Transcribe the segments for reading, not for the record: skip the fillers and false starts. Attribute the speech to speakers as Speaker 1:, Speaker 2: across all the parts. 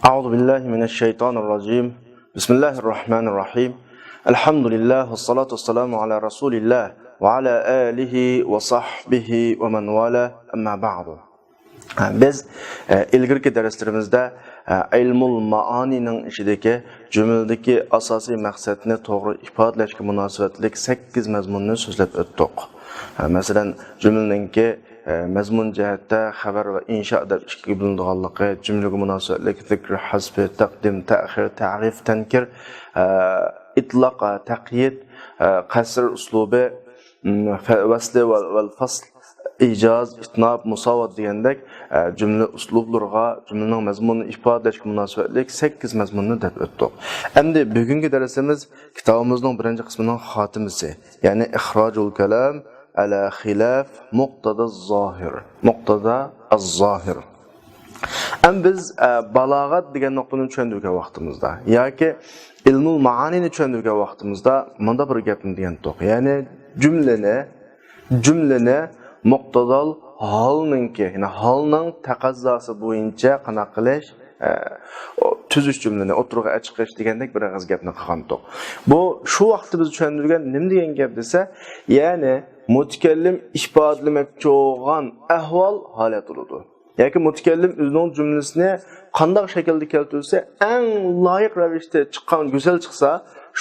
Speaker 1: أعوذ بالله من الشيطان الرجيم بسم الله الرحمن الرحيم الحمد لله والصلاة والسلام على رسول الله وعلى آله وصحبه ومن والاه أما بعد. Biz ilgirki derslerimizde ilmul maani'nin içindeki cümledeki asasi maksatını doğru ifadeleşke münasebetlik 8 mazmununu sözlep öttük. Mesela cümleninki mazmun cihette haber ve inşa deb ikki bilindiganligi, cümlege münasebetlik zikr, hasbi, taqdim, ta'khir, ta'rif, tenkir, itlaq, taqyid, qasr uslubi, vasl ve fasl, icaz, itnab, musavat degandek cümle uslublarga, cümlenin mazmununu ifadeleşke münasebetlik 8 mazmununu deb ötdik. Endi bugungi dersimiz kitabımızın birinci kısmının hatimisi, yani ihracul kelam ala xilaf muqtada zahir. Muqtada az-zahir. Biz balagat degan nuqtani tushundirgan vaqtimizda yoki ilmul maanini tushundirgan vaqtimizda menda bir gapni degan to'q. Ya'ni jumlani muqtadal holninki, ya'ni holning taqozosi bo'yicha qanaqa qilish, tuzish jumlani o'tirg'a chiqish degandek bir og'iz gapni qilgan to'q. Bu shu vaqtda biz tushundirgan nima degan gap desa, ya'ni mutakallim ifodalamoqchi bo'lgan ahvol holat bo'ladi. Yoki mutakallim o'zining jumlasini qanday shaklda keltirsa, eng loyiq ravishda chiqqan, go'zal chiqsa,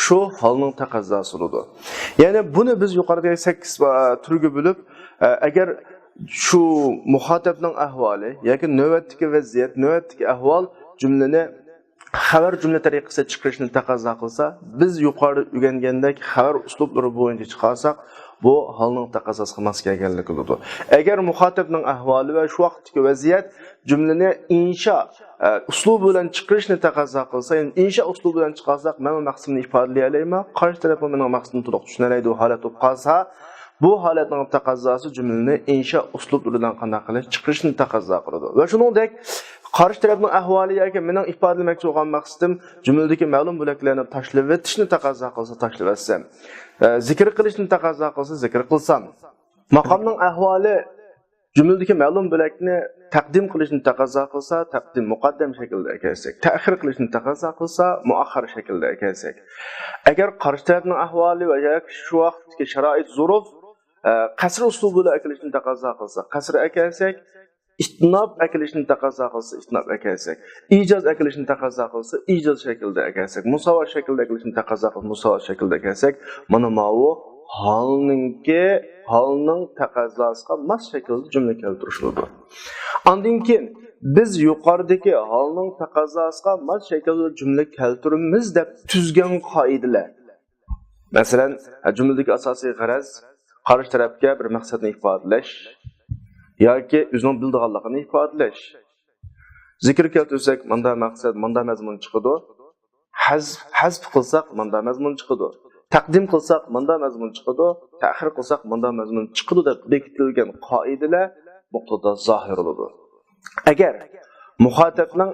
Speaker 1: shu holning taqozosi bo'ladi. Ya'ni buni biz yuqoridagi 8 turga bo'lib, agar şu muhatapning ahvoli yoki navbatdagi vaziyat, navbatdagi ahvol jumlani xabar jumla tariqasida chiqarishni taqozo qilsa, biz yuqori o'rgangandek xabar uslublari bo'yicha chiqarsak, bu holning taqozosiga mos kelganligi bo'ladi. Agar muhatapning ahvoli va shu vaqtdagi vaziyat jumlani insha uslubi bilan chiqarishni taqozo qilsa, ya'ni insha uslubi bilan chiqarsak, men maqsadimni ifodalay olaman, qarshi taraf mening maqsadimni to'liq tushunaydi holat bo'lib qolsa, bu holatning taqozosi jumlani insha uslubi bilan qanday qilish chiqarishni taqozo qiladi. Va shuningdek qarshi tarafning ahvoli yoki mening ifodalamoqchi bo'lgan maqsadim jumladagi ma'lum bo'laklarni tashlab o'tishni taqozo qilsa tashlab o'tsam, zikr qilishni taqozo qilsa zikr qilsam, maqomning ahvoli jumladagi ma'lum bo'lakni taqdim qilishni taqozo qilsa, taqdim muqaddam shaklda ekansak, ta'xir qilishni taqozo qilsa, muaxxar shaklda ekansak, agar qarshi tarafning ahvoli va yoki shu vaqtdagi sharoit, zuruf qasr uslubida akilishni taqozo qilsa, qasr ekansak, istinob akilishni taqozo qilsa, istinob ekansak, ijoz akilishni taqozo qilsa, ijoz shaklda ekansak, musavat shaklda akilishni taqozo qilsa, musavat shaklda ekansak, mana bu holning taqozosiga mos shaklda jumla keltirishadi. Ondan keyin biz yuqoridagi holning taqozosiga mos shaklda jumla keltiramiz deb tuzgan qoidalar. Masalan, jumladagi asosiy g'araz qarshi tarafga bir maqsadni ifodalash yoki o'zining bildiganligini ifodalash. Zikr keltirsak, manda maqsad, manda mazmun chiqadi. Hazf qilsak, manda mazmun chiqadi. Taqdim qilsak, manda mazmun chiqadi. Ta'xir qilsak, manda mazmun chiqadi deb bekitilgan qoidalar muqtada zohir bo'ladi. Agar muxotabning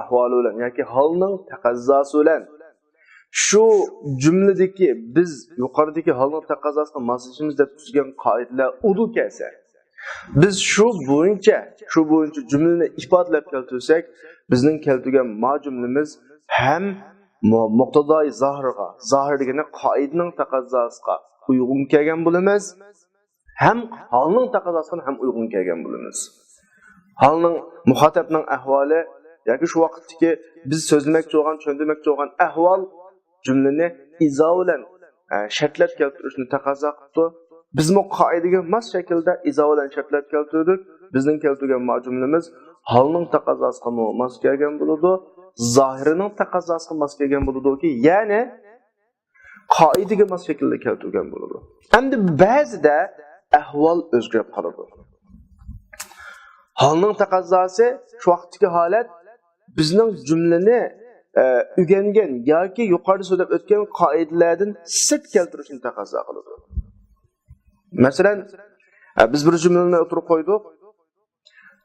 Speaker 1: ahvoli bilan yoki holning taqozosi bilan şu cümledeki biz yukarıdaki halının taqozosini moslashimiz deb tuzgan qoidalar udu kelsa, biz şu boyunca cümleni ifodalab keltirsak, bizning keltirgan ma cümlemiz hem muqtadoi zohir degani qoidaning taqozosiga uyg'un kelgan bo'lamiz, hem holning taqozosiga ham uyg'un kelgan bo'lamiz. Holning muxotabning ahvoli yoki shu vaqtdagi biz so'zlamoqchi bo'lgan, tushundirmoqchi bo'lgan ahvol cümleni izo bilan shartlab keltirishni taqozo qildi. Biz bu qoidaga mos shaklda izo bilan shartlab keltirdik. Bizning keltirgan jumlamiz holning taqozosiga mos kelgan bo'ladi, zohirining taqozosiga mos kelgan bo'ladi-ki, ya'ni qoidaga mos shaklda keltirgan bo'ladi. Endi ba'zida ahvol o'zgarib qoladi. Holning taqozosi shu vaqtdagi holat bizning jumlani o'rgangan yoki yuqorida so'zlab o'tgan qoidalardan sirt keltirishni taqozo qiladi. Masalan, biz bir jumlani o'tirib qo'ydik.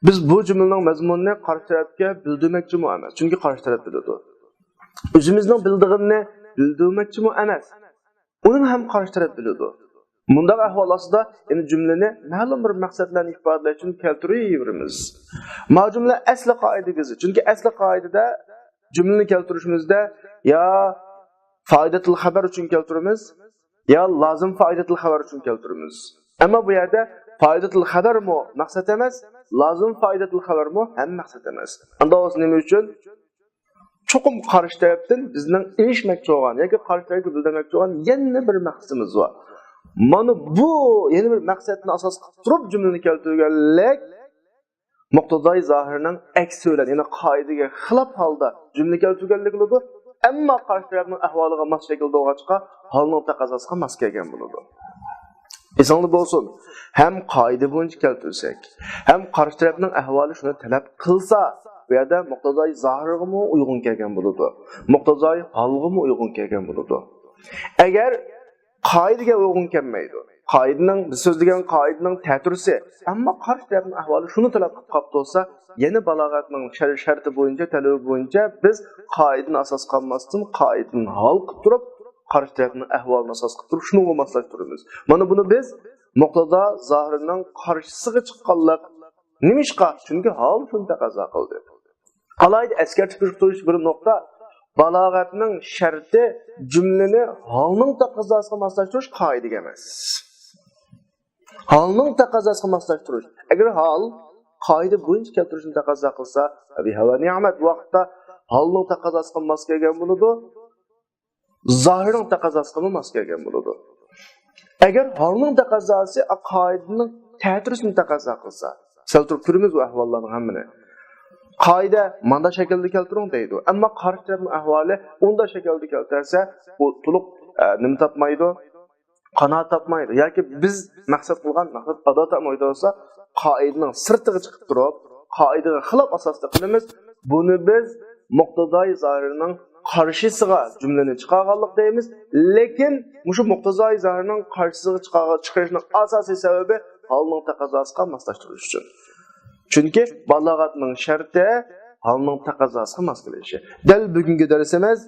Speaker 1: Biz bu jumlaning mazmunini qarshi tarafga bildirmoqchi emas, chunki qarshi taraf biladi. O'zimizning bildig'inni bildirmoqchi emas, uni ham qarshi taraf biladi. Bundaq ahval aslida yani cümleni ma'lum bir maqsadlarni ifodalash uchun keltiraveramiz. Ma cümle asli qoidagiz. Chunki asli qoidada cümleni keltirishimizda ya foidatul xabar uchun keltiramiz, ya lozim foidatul xabar uchun keltiramiz. Ammo bu yerda foidatul xabar mo maqsad emas, lozim foidatul xabar mo ham maqsad emas. Unda o'zi nima uchun? Çoxum qarshi tarafdan bizning erishmoqchi bo'lgan yoki qarshi tarafga bildirmoqchi bo'lgan yana bir maqsadimiz bor. Mana bu yeni bir maqsadni asos qilib turib jumlani keltirganlik muqtadoi zohirning aksi bilan, ya'ni qoidaga xilof holda jumla keltirganlik bo'ladi. Ammo qarshi tarafning ahvoliga mos shaklda bo'lg'achqa holning taqozosiga mos kelgan bo'ladi. Esingizda bo'lsin, ham qoida bo'yicha keltirsak, ham qarshi tarafning ahvoli shuni talab qilsa, bu yerda muqtadoi zohirga uyg'un kelgan bo'ladi. Muqtadoi holga uyg'un kelgan bo'ladi. Agar qoidaga uyg'un kelmaydi. Qoidaning biz so'zlagan qoidaning ta'tirisi, ammo qarshi tarafning ahvoli shuni talab qilib qolib bo'lsa, yana balog'atning sharti bo'yicha, talabi bo'yicha biz qoidani asos qilmasdan qoidani hal qilib turib, qarshi tarafning ahvolini asos qilib turib, shuni moslashtiramiz. Mana buni biz muqtada zohirining qarshisiga chiqqanlik nimishqa? Chunki hal shuni taqozo qildi. Alayda eskartib turish bir nuqta. Balog'atning sharti jumlani holning taqozosiga moslashtirish qoidaga emas. Holning taqozosiga moslashtirish. Agar hol qoida bo'yicha keltirishni taqozo qilsa, biha va ni'mat vaqtda holning taqozosiga mos kelgan bo'ladi, zohirning taqozosiga mos kelgan bo'ladi. Agar holning taqozosi qoidaning ta'tirisini taqozo qilsa, keltirib turimiz bu ahvollarning hammani. Qoida manda shaklda keltiring deydi. Ammo qarshi tarafning ahvoli unda shaklda keltirsa, bu to'liq nima topmaydi, qanoat topmaydi. Yoki biz maqsad qilgan maqsad ado topmaydi bo'lsa, qoidaning sirtiga chiqib turib, qoidaga xilof asosda qilamiz. Buni biz muqtadoi zohirining qarshisiga jumlani chiqarganlik deymiz. Lekin mushu muqtadoi zohirining qarshisiga chiqarishning asosiy sababi holning taqozosiga moslashtirish uchun. Chunki balog'atning sharti holning taqozosiga mos kelishi. Dal bugungi darsimiz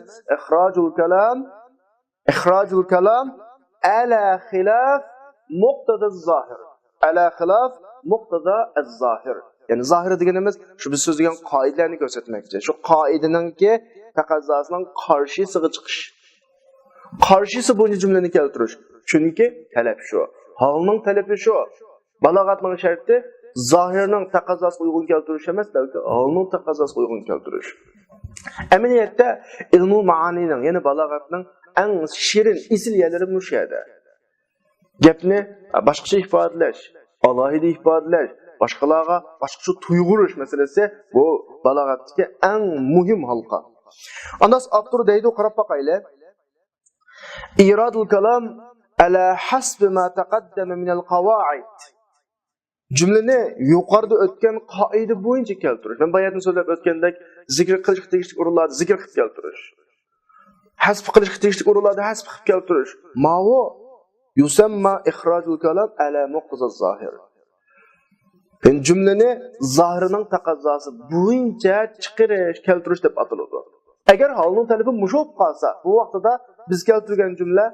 Speaker 1: ikhrojul kalam ala xilaf muqtada zohir. Ala xilaf muqtada az-zohir. Ya'ni zohir deganimiz shu biz so'zlagan qoidalarni ko'rsatmoqchi. Shu qoidaningki taqozosining qarshisiga chiqish. Qarshisi bo'yicha jumlani keltirish. Chunki talab shu. Holning talabi shu. Balog'atning sharti zohirning taqozosiga uyg'un keltirish emas, balki holning taqozosiga uyg'un keltirish. Amaliyotda ilmu ma'anining, ya'ni balog'atning eng shirin isl yerlari shu yerda. Gapni boshqacha ifodalash, alohida ifodalash, boshqalarga boshqacha tuyg'urish masalasi bu balog'atdagi eng muhim halqa. Andas avtor deydi, qarab boqaylik. İradul kalam ala hasb ma taqaddama min al-qawaid. Cümleni yuqorida o'tgan qoida bo'yicha keltirish. Men bayatni so'zlab o'tgandek zikr qilish tegishli o'rinlarda zikr qilib keltirish. Hasb qilish tegishli o'rinlarda hasb qilib keltirish. Ma'vo yusamma ikhrojul kalam ala muqtaza zohir. Yani cümleni zahirining taqozosi bo'yicha chiqarish, keltirish deb ataladi. Agar holning talabi mushu bo'lib qolsa, bu vaqtda biz keltirgan jumla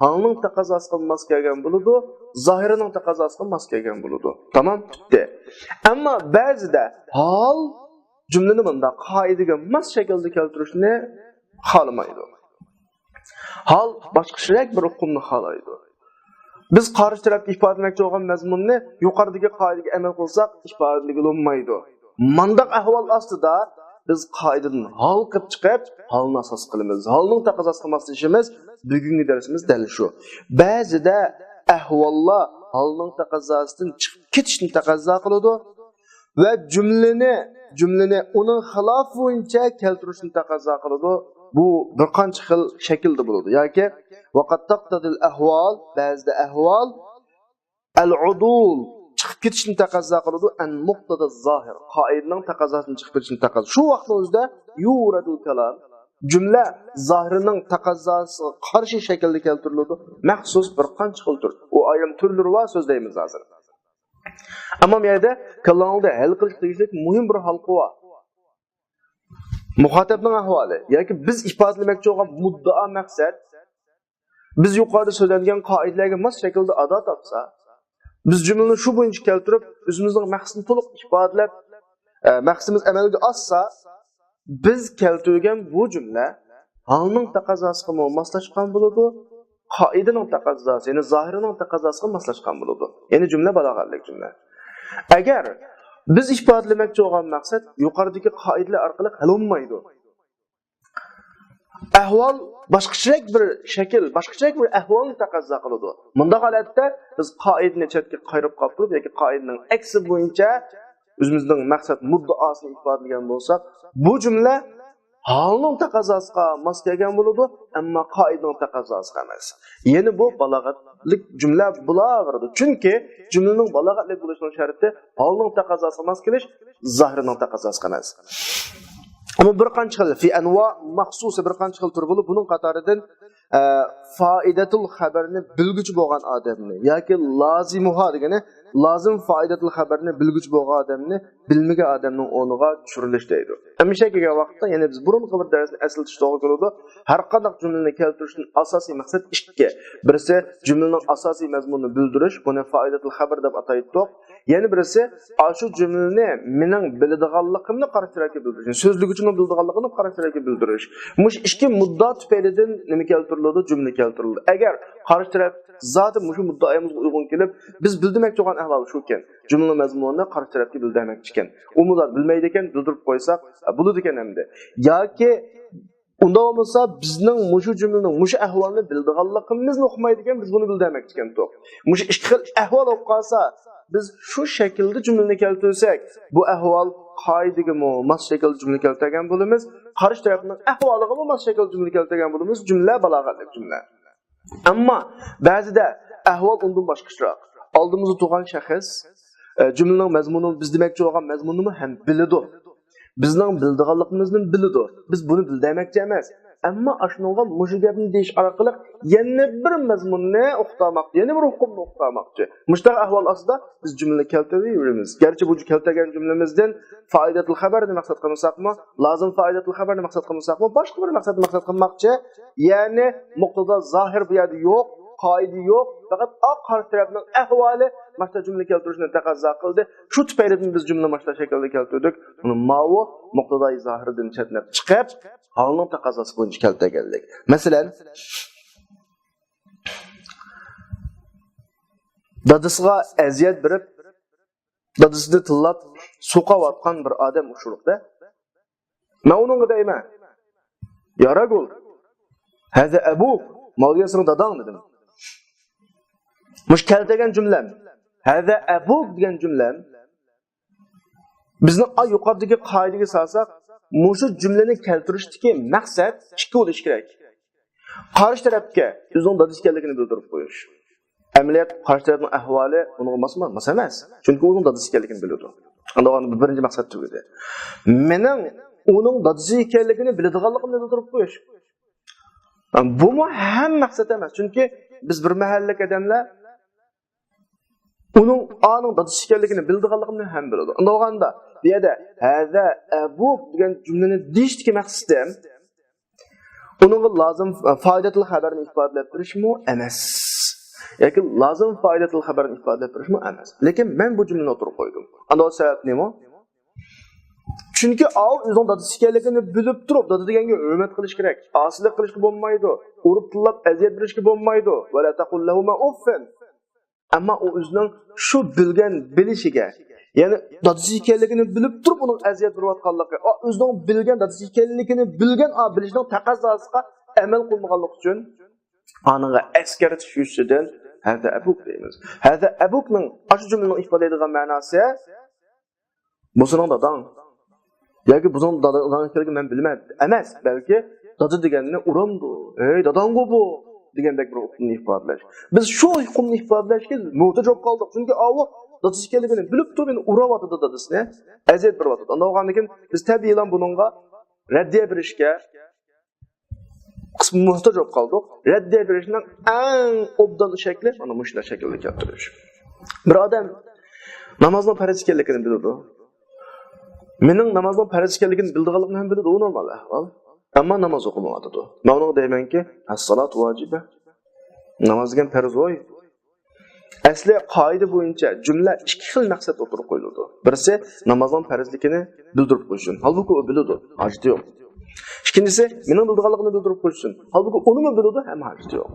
Speaker 1: holning taqozosiga mos kelgan bo'ladi, zohirining taqozosiga mos kelgan bo'ladi. Tamam, bitti. Ammo ba'zida hol jumlani bunda qoidaga mos shaklda keltirishni xohlamaydi. Hol boshqacharoq bir hukmni xohlaydi. Biz qarshi tarafga ifodalamoqchi bo'lgan mazmunni yuqoridagi qoidaga amal qilsak, ifodaligi bo'lmaydi. Mandaq ahvol ostida biz qoidadan hol qilib chiqib, holni asos qilamiz. Holning taqozosiga moslashimiz bugungi darsimiz dal shu. Ba'zida ahvollar holning taqozosidan chiqib ketishni taqozo qiladi va jumlani uning xilof bo'yicha keltirishni taqozo qiladi. Bu bir qancha xil shaklda bo'ladi. Yoki vaqat taqtadil ahvol, ba'zida ahvol al-udul chiqib ketishni taqozo qiladi, an muqtada zohir, qoidaning taqozosidan chiqib ketishni taqozo. Shu vaqtning o'zida yuradul kalam jumla zohirining taqozosiga qarshi shaklda keltiriladi. Maxsus bir qancha xildir. U ayrim turlari va so'zlaymiz hozir. Ammo bu yerda kalamda hal qilish tegishli muhim bir halqa bor. Muxotabning ahvoli yoki biz ifodalamoqchi bo'lgan muddao maqsad biz yuqorida so'zlangan qoidalarga mos shaklda ado topsa, biz jumlani shu bo'yicha keltirib, o'zimizning maqsadni to'liq ifodalab, maqsadimiz amalga oshsa, biz keltirgan bu jumla holning taqozosiga moslashgan bo'ladi, qoidaning taqozosi, ya'ni zohirining taqozosiga moslashgan bo'ladi. Ya'ni jumla balog'atlik jumla. Agar biz ifodalamoqchi bo'lgan maqsad yuqoridagi qoidalar orqali hal bo'lmaydi. Ahvol boshqacha bir shakl, boshqacha bir ahvolni taqozo qiladi. Bunda holatda biz qoidani chetga qo'yib qolib yoki qoidaning aksi bo'yicha o'zimizning maqsad muddaosini ifodalagan bo'lsak, bu jumla holning taqozosiga mos kelgan bo'ladi, ammo qoidaning taqozosiga emas. Ya'ni bu balog'atlik jumla bo'laveradi. Chunki jumlaning balog'atlik bo'lishining sharti holning taqozosiga mos kelish, zohirining taqozosiga emas. Ama bir qancha xil fi anva maxsus bir qancha xil tur bo'lib, buning qatoridan foidatul xabarni bilguchi bo'lgan odamni yoki lozimuha degani lozim foidatul xabarni bilguchi bo'lgan odamni bilmagan odamning o'rniga tushirilish deydi. Hamisha kelgan vaqtda, ya'ni biz burungi bir darsni aslish to'g'ri keladi. Har qanday jumlani keltirishning asosiy maqsad ikki. Birisi jumlaning asosiy mazmunini bildirish, buni foidatul xabar deb ataydik. Yana birisi shu jumlani mening biladiganligimni qarshi tarafga bildirish, so'zlig'ichini biladiganligini qarshi tarafga bildirish. Mush ikki muddo tufaylidan nima keltiriladi? Jumla keltiriladi. Agar qarshi taraf zoti mushu muddoimizga uyg'un kelib, biz bildirmoqchi bo'lgan ahvol shu ekan. Jumla mazmunini qarshi tarafga bildirmoqchi ekan. Umular bilmaydi ekan, bildirib qo'ysak, bo'ladi ekan hamda. Yoki unda bo'lmasa bizning mushu jumlaning mushu ahvolni bildiganligimizni uqmaydi ekan, biz buni bildirmoqchi ekan. Mushu ikki xil ahvol bo'lib qolsa, biz şu şekilde cümleni keltirsek, bu ahval qoidaga mos shaklda jumla keltirgan bo'lamiz, qarshi tarafning ahvoliga mos shaklda jumla keltirgan bo'lamiz, jumla balog'atli jumla. Ammo ba'zida ahvol undan boshqacharoq. Oldimizda turgan shaxs jumlaning mazmunini biz demoqchi bo'lgan mazmunini ham biladi. Bizning bildiganligimizni biladi. Biz buni bildirmoqchi emas. Ammo ashunga mushu gapni deyish orqali yana bir mazmunni o'qitamoqchi, yana bir hukmni o'qitamoqchi. Mushtaq ahvol ostida biz jumlani keltiraveramiz. Garchi bu keltirgan jumlamizdan foidatul xabarni maqsad qilmasakmi, lozim foidatul xabarni maqsad qilmasakmi, boshqa bir maqsad qilmoqchi, ya'ni muqtada zohir bu yerda yo'q, qoida yo'q, faqat qarshi tarafning ahvoli maqsad jumla keltirishni taqozo qildi. Shu tufaylidan biz jumla maqsad shaklida keltirdik. Uni ma'vo muqtadoi zohiridan chetnab chiqib, holning taqozosi bo'yicha keltirganlik. Masalan, dadasiga aziyat berib, dadasini tillab so'qayotgan bir odam ushurliqda. Men uningga deyman: "Ya ragul, hada abuk, mavliyasini dadang" dedim. Mush keltirgan jumlam, hada abuk degan jumlam bizni yuqoridagi qoidaga solsak, mushu jumlani keltirishdagi maqsad ikki bo'lishi kerak. Qarshi tarafga o'zining dadasi ekanligini bildirib qo'yish. Amaliyot qarshi tarafning ahvoli unga mos emas. Chunki o'zining dadasi ekanligini biladi. Unda o'ning birinchi maqsad tugadi. Mening uning dadasi ekanligini biladiganligimni bildirib qo'yish. Bu ham maqsad emas. Chunki biz bir mahallak odamlar uning dadasi ekanligini biladiganligimni ham biladi. Unda o'ganda bu yerda hada abuk degan jumlani deyishdagi maqsadim uningga lozim foidatul xabarni ifodalab turishmi emas. Yoki lozim foidatul xabarni ifodalab turishmi emas. Lekin men bu jumlani o'tirib qo'ydim. Unda sabab nima? Chunki o'zining dadasi ekanligini bilib turib, dada deganga hurmat qilish kerak. Osiylik qilishga bo'lmaydi. Urib tillab aziyat berishga bo'lmaydi. Va la taqul lahum uffin. Ammo u o'zining shu bilgan bilishiga, ya'ni dadasi ekanligini bilib turib uning aziyat berayotganligi, o'zining bilgan dadasi ekanligini bilgan bilishning taqozosiga amal qilmaganlik uchun aniga askartish yuzidan hada abuk deymiz. Hada abukning shu jumlaning ifodalaydigan ma'nosi bu sening dadang. Yoki bu sening dadang ekanligini men bilmadim emas, balki dada deganini uramdi. Ey dadang bu degandek bir hukmni ifodalash. Biz shu hukmni ifodalashga muhtoj bo'lib qoldik. Chunki dadasi ekanligini bilib turib, uryapti dadasini, aziyat beryapti. Unda o'g'andan biz tabiiyan buningga raddiya berishga qismi muhtoj bo'lib qoldik. Raddiya berishning eng obdon shakli mana mushlar shaklda keltirish. Bir odam namozning farz ekanligini biladi. Mening namozning farz ekanligini bildiganligimni ham biladi, u normal ahvol. Ammo namoz o'qimayotdi. Men unga deymanki, as-salat vojiba. Namoz degan farz oy. Asli qoida bo'yicha jumla ikki xil maqsad o'tirib qo'yiladi. Birisi namozning farzligini bildirib qo'yish. Halbuki u biladi, hojati yo'q. İkincisi, mening bildiganligimni bildirib qo'ysin. Halbuki uni biladi, ham hojati yo'q.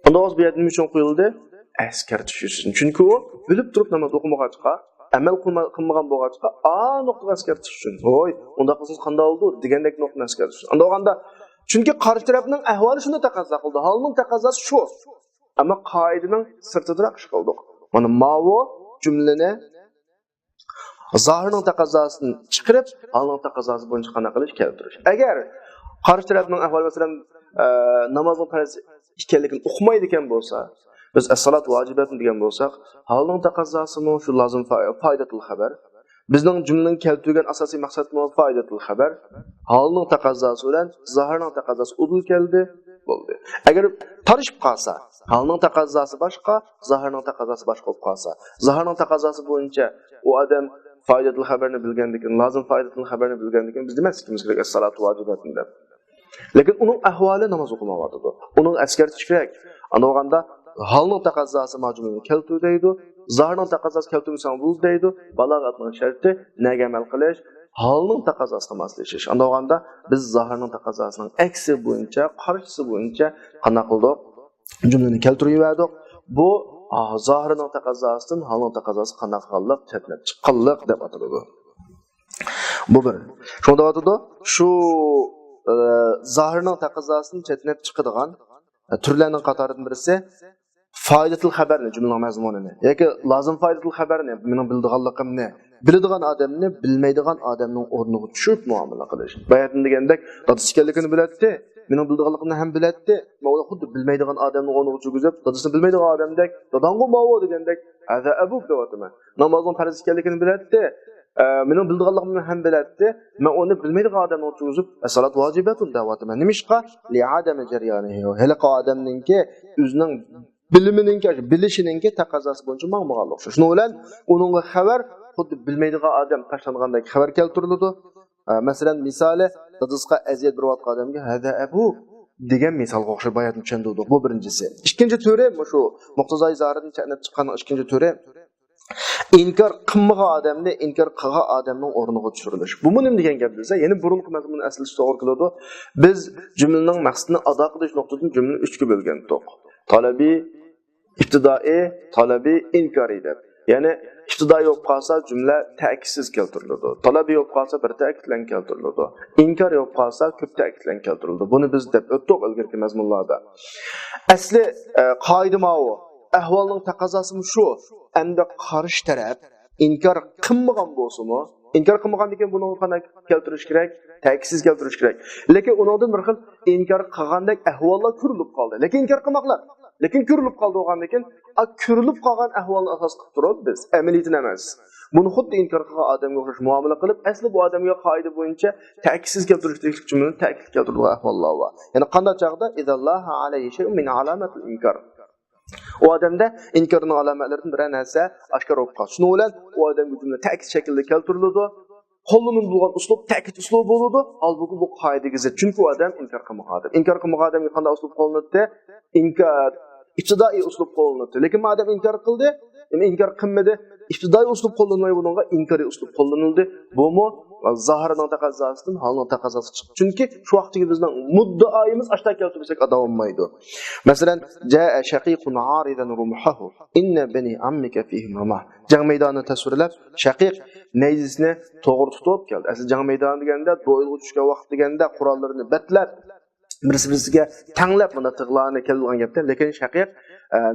Speaker 1: Unda o'z bu yerda nima uchun qo'yildi? Askar tushirsin. Chunki u bilib turib namoz o'qimag'achqa, amal qilmagan bo'lg'achqa, nuqta askar tushsin. Voy, unda qilsiz qanday oldu degandek nuqta askar tushsin. Unda o'ganda chunki qarshi tarafning ahvoli shuni taqozo qildi. Holining taqozosi shu. Ama qoidaning sirtiroq ish qildik. Mana ma'vo jumlani zahirning taqozosini chiqarib, holining taqozosi bo'yicha qana qilish keltirish. Agar qarshi tarafning ahvoli masalan namozning farz ekanligini o'qimaydi ekan bo'lsa, biz as-salat vojibatni degan bo'lsak, holining taqozosimi shu lozim foydatul xabar. Bizning jumlaning keltirgan asosiy maqsadimiz foydatul xabar. Holining taqozosi bilan zahirning taqozosi udul keldi, bo'ldi. Agar tarishib qolsa, holining taqozosi boshqa, zahirning taqozosi boshqa bo'lib qolsa, zahirning taqozosi bo'yicha u odam foydatul xabarni bilgandikin, lozim foydatul xabarni bilgandikin biz demasligimiz kerak as-salat vojibatni deb. Lekin uning ahvoli namoz o'qimayotdi. Uning askartish kerak. Ana o'ganda holining taqozosi majmuni keltir deydi, zahirning taqozosi keltirmasa bu deydi. Balog'atning sharti nega amal qilish, holining taqozosiga moslashish. Ana o'ganda biz zahirning taqozosining aksi bo'yicha, qarshisi bo'yicha qana qildik? Jumlani keltirib bu zahirning taqozosidan holining taqozosi qana qilib chetnab chiqqanlik deb ataladi. Bu bir. Shunda aytadi, shu zahirning taqozosini chetnab chiqadigan turlarning qatoridan birisi foydatul xabarni jumla mazmunini yoki lozim foydatul xabarni mening bildiganligimni biladigan odamni bilmaydigan odamning o'rniga tushib muomala qilish. Bayatni degandek, dadisi ekanligini biladi, mening bildiganligimni ham biladi. Men xuddi bilmaydigan odamning o'rniga tushib, dadisini bilmaydigan odamdek, dadangga mavo degandek, "Aza abuk" deyapman. Namozning farz ekanligini biladi. Mening bildiganligimni ham biladi. Men uni bilmaydigan odamni o'tkazib, salat vojibatun deyapman. Nimishqa? Li adami jarayonihi. Halaqa odamninki o'zining bilimininki, bilishininki taqozosi bo'yicha ma'lumotlar. Shuning bilan uningga xabar xuddi bilmaydigan odam tashlangandek xabar keltiriladi. Masalan, misoli, dadisqa aziyat berayotgan odamga "Hada abu" degan misolga o'xshab bayatni tushundirdik. Bu birinchisi. Ikkinchi turi shu muqtazoi zahirdan chiqib chiqqan ikkinchi turi inkar qilmagan odamni inkar qilgan odamning o'rniga tushirilish. Bu nima degan gap desa, yana burunqi mazmunni aslida to'g'ri keladi. Biz jumlaning maqsadini ado qilish nuqtasidan jumlani 3 ga bo'lgan to'q. Talabiy, ibtidoi, talabiy, inkari deb. Ya'ni ibtidoi yo'q qolsa jumla ta'kidsiz keltiriladi. Talabiy yo'q qolsa bir ta'kid bilan keltiriladi. Inkar yo'q qolsa ko'p ta'kid bilan keltiriladi. Buni biz deb o'tdik ilgirki mazmunlarda. Asli qoida ma'vo ahvolning taqozosi shu. Endi qarshi taraf inkor qilmagan bo'lsa-mu, inkor qilmagan ekan buni qanday keltirish kerak? Ta'kidsiz keltirish kerak. Lekin uningdan bir xil inkor qilgandek ahvollar ko'rilib qoldi. Lekin inkor qilmoqlar. Lekin ko'rilib qoldi o'g'andan keyin, ko'rilib qolgan ahvolni asos qilib turib biz amaliyatini emas. Buni xuddi inkor qilgan odamga o'xshash muomala qilib, asli bu odamga qoida bo'yicha ta'kidsiz keltirish kerak jumlani ta'kid keltirgan ahvollar bor. Ya'ni qanday chaqda idalloha alayhi shay'un min alamatil inkor. O odamda inkarning alomatlaridan bir narsa oshkor bo'lib qoldi. Shuning bilan u odamga jumla ta'kid shaklida keltiriladi. Qo'llanilgan uslub ta'kid uslubi bo'ladi. Albuki bu qoidaga zid. Chunki u odam inkor qilmoqda. Inkor qilmoqda odamga qanday uslub qo'llanadi? Inkor ibtidoi uslub qo'llanadi. Lekin madam inkor qildi, inkor qilmadi, ibtidoi uslub qo'llanmay bunga inkoriy uslub qo'llanildi. Bu zahirning taqozosidan holining taqozosi chiqdi. Chunki shu vaqtda bizning muddaoyimiz ashta keltirsak ado bo'lmaydi. Masalan, jaa shaqiqun aridan rumhahu inna bani ammika fihim rumah. Jang maydonini tasvirlab, shaqiq nayzisini to'g'ri tutib keldi. Asli jang maydoni deganda do'yilga tushgan vaqt deganda qurollarini batlab birisiga tanglab mana tig'larni kelgan gapda, lekin shaqiq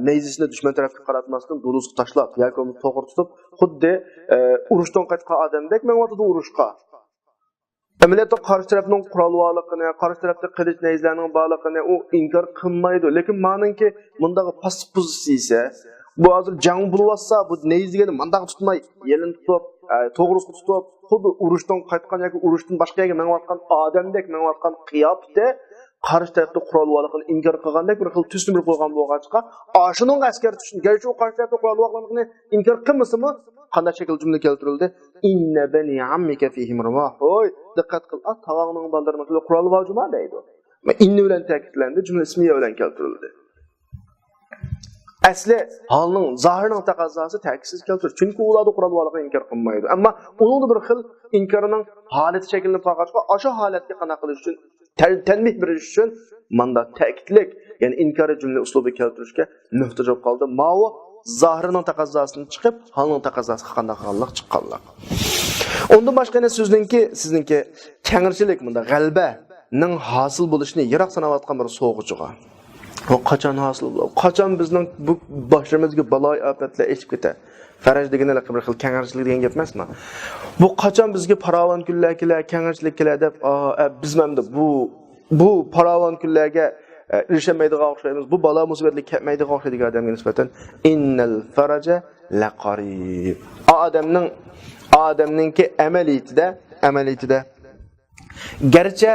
Speaker 1: nayzisini dushman tarafga qaratmasdan do'luzga tashlab yoki uni to'g'ri tutib, xuddi urushdan qaytgan odamdek menga urushqa. Amaliyotda qarshi tarafning qurolvorligini, qarshi tarafda qilich nayzlarning borligini u inkor qilmaydi. Lekin ma'nunki bundaqa past pozitsiyasi, bu hozir jang bo'lsa, bu nayzigani mandaq tutmay, yelin tutib, to'g'ri tutib, xuddi urushdan qaytgan yoki urushdan boshqa yerga menayotgan odamdek menayotgan qiyofda qarshi tarafda qurolvorligini inkor qilgandek bir xil tusnimlik bo'lgan bo'lg'achqa, shuning askar tushun, garchi u qarshi tarafda qurolvorligini inkor qilmasa-mu, qanday shakl jumla keltirildi? Inna bani ammika fihim rumah. Oy, diqqat qil, tavog'ning baldarmasida qurol mavjud deydi. Va inni bilan ta'kidlandi, jumla ismiya bilan keltirildi. asli holning zohirining taqozosi ta'kidsiz keltirdi. Chunki ularda Qur'onga inkor qilmaydi. Ammo uning bir xil inkorining holati shakllanib qolgachqa, o'sha holatga qana qilish uchun tanbih berish uchun manda ta'kidlik, ya'ni inkoriy jumla uslubi keltirishga muhtoj bo'lib qoldi. Ma'vo zohirining taqozosidan chiqib, holning taqozosiga qanday qilganlik chiqqanlar. Ondan boshqa yana sizningki kengirchilik bunda g'albaning hosil bo'lishini yiroq sanayotgan bir so'g'uchiga. O qachon hosil bo'ladi? Qachon bizning bu boshimizga baloy ofatlar eshib ketadi? Faraj degani bir xil kengirchilik degan gap emasmi? Bu qachon bizga paravon kunlar kelar, kengirchilik kelar deb, biz mamda bu paravon kunlarga erişemaydigan o'xshaymiz. Bu balo musibatlik ketmaydigan o'xshaydigan odamga nisbatan innal faraja laqarib. Adamninki amaliyatida garchi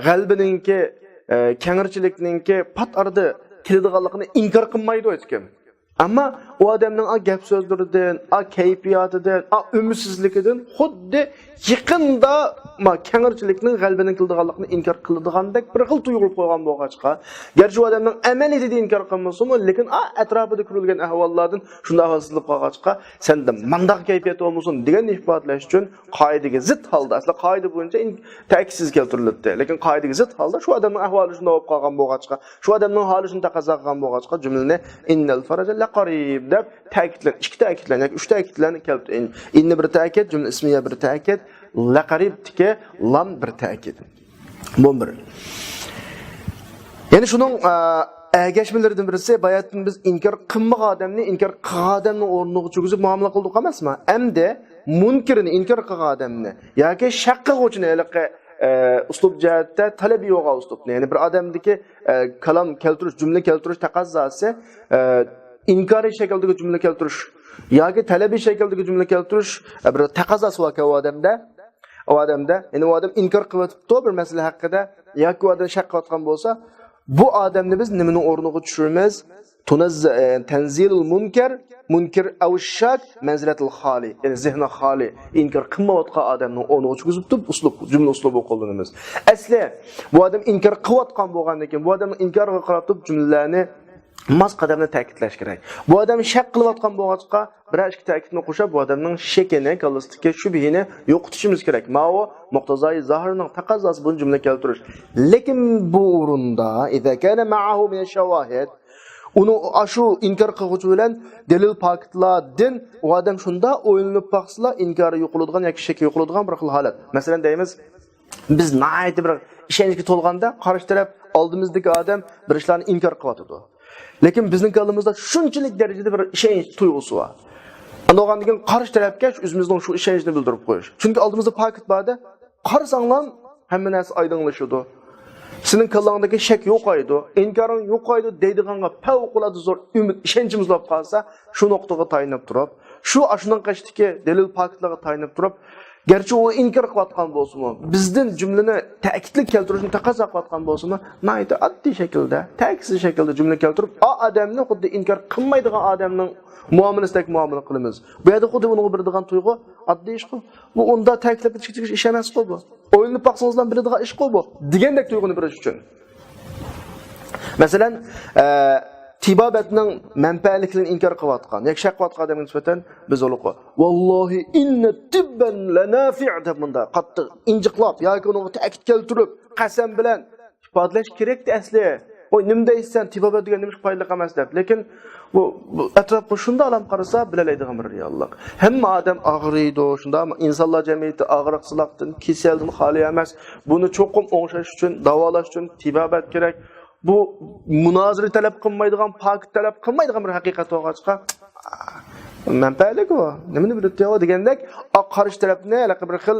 Speaker 1: g'albininki kengirchilikninki pat arada keladiganligini inkor qilmaydi hech kim. Ammo u odamning gap so'zlaridan, kayfiyatidan, ümidsizligidan xuddi yaqinda kengirchilikning g'albining qiladiganligini inkor qiladigandak bir xil tuyg'u qo'ygan bo'lg'achqa, garchi u odamning amaliyatida inkor qilmasa-mu, lekin atrofida ko'rilgan ahvollardan shunday ahvolsizlik qolg'achqa, senda mandaq kayfiyat bo'lmasin degan ifodalash uchun qoidaga zid holda, asli qoida bo'yicha ta'kidsiz keltiriladi. Lekin qoidaga zid holda shu odamning ahvoli shunday bo'lib qolgan bo'lg'achqa, shu odamning holi shunday taqozo qilgan bo'lg'achqa jumlani innal faraja laqarib deb ta'kidlan, ikki ta'kidlan yoki uch ta'kidlarni keltirdi. Inni bir ta'kid, jumla ismiya bir ta'kid, laqaribdiki lam bir ta'kid. Bu bir. Ya'ni shuning ergashmalaridan birisi bayatdan biz inkor qilmagan odamni inkor qilgan odamning o'rniga cho'kizib muomala qildik emasmi? Hamda munkirni inkor qilgan odamni yoki shaq qiluvchini uslub jihatda talabi yo'q uslubni, ya'ni bir odamdagi kalam keltirish, jumla keltirish taqozosi inkoriy shakldagi jumla keltirish yoki talabiy shakldagi jumla keltirish bir taqozosi bor u odamda, ya'ni u odam inkor qilyapti bir masala haqida yoki u odam shaq qilayotgan bo'lsa, bu odamni biz nimaning o'rniga tushiramiz? Tanzilul munkir aw shak manzilatul xoli, ya'ni zihni xoli, inkor qilmayotgan odamning o'rniga tushirib jumla uslubi qo'llanamiz. Asli bu odam inkor qilayotgan bo'lgandan keyin bu odamning inkoriga qarab turib jumlalarni mas qadamni ta'kidlash kerak. Bu odam shak qilayotgan bo'lg'achqa bir ikki ta'kidni qo'shib bu odamning shakini, kallasdagi shubhini yo'qotishimiz kerak. Ma'vo muqtazoi zohirining taqozosi bu jumla keltirish. Lekin bu o'rinda idza kana ma'ahu min shawahid uni shu inkor qiluvchi bilan dalil faktlardan u odam shunda o'ylanib baqsila inkori yo'qoladigan yoki shak yo'qoladigan bir xil holat. Masalan deymiz, biz na'ayt bir ishonchga to'lganda qarshi taraf oldimizdagi odam bir ishlarni inkor qilyotdi. Lekin bizning qalbimizda shunchalik darajada bir ishonch tuyg'usi bor. Andogan degan qarshi tarafga o'zimizning shu ishonchni bildirib qo'yish. Chunki oldimizda paket borda, qarasanglar hamma narsa oydinlashadi. Sening qalbingdagi shak yo'qaydi, inkoring yo'qaydi deydiganga favqulodda zo'r umid, ishonchimiz bo'lib qolsa, shu nuqtaga tayinib turib, shu ashundan qashdagi dalil paketlarga tayinib turib, garchi u inkor qilayotgan bo'lsa-mu, bizdan jumlani ta'kidli keltirishni taqozo qilayotgan bo'lsa-mu, nayda oddiy shaklda, ta'kidsiz shaklda jumla keltirib, odamni xuddi inkor qilmaydigan odamning muomalasidagi muomala qilamiz. Bu yerda xuddi uni biladigan tuyg'u oddiy ish qil. Bu unda ta'kidlab chiqish ish emas bu. O'yinni paqsingizdan biladigan ish bu. Degandek tuyg'uni berish uchun. Masalan, tibobatning manfaatlikligini inkor qilayotgan, yoki shaq qilayotgan odamga nisbatan biz uliqo. Vallohi inna tibban lanafi' deb bunda qattiq injiqlab yoki uni ta'kid keltirib, qasam bilan ifodalash kerak-da asli. O nima deysan, tibobat degan nima foydali emas deb. Lekin bu atrofga shunda alam qarasa bilalaydigan bir reallik. Hamma odam og'riydi, shunda insonlar jamiyati og'riqsizlikdan, kasaldan xoli emas. Buni cho'qim o'ngshash uchun, davolash uchun tibobat kerak. Bu munozara talab qilmaydigan, paket talab qilmaydigan bir haqiqat bo'lg'achqa manfaatlik bu. Nimani bilib degandek, qarshi tarafni bir xil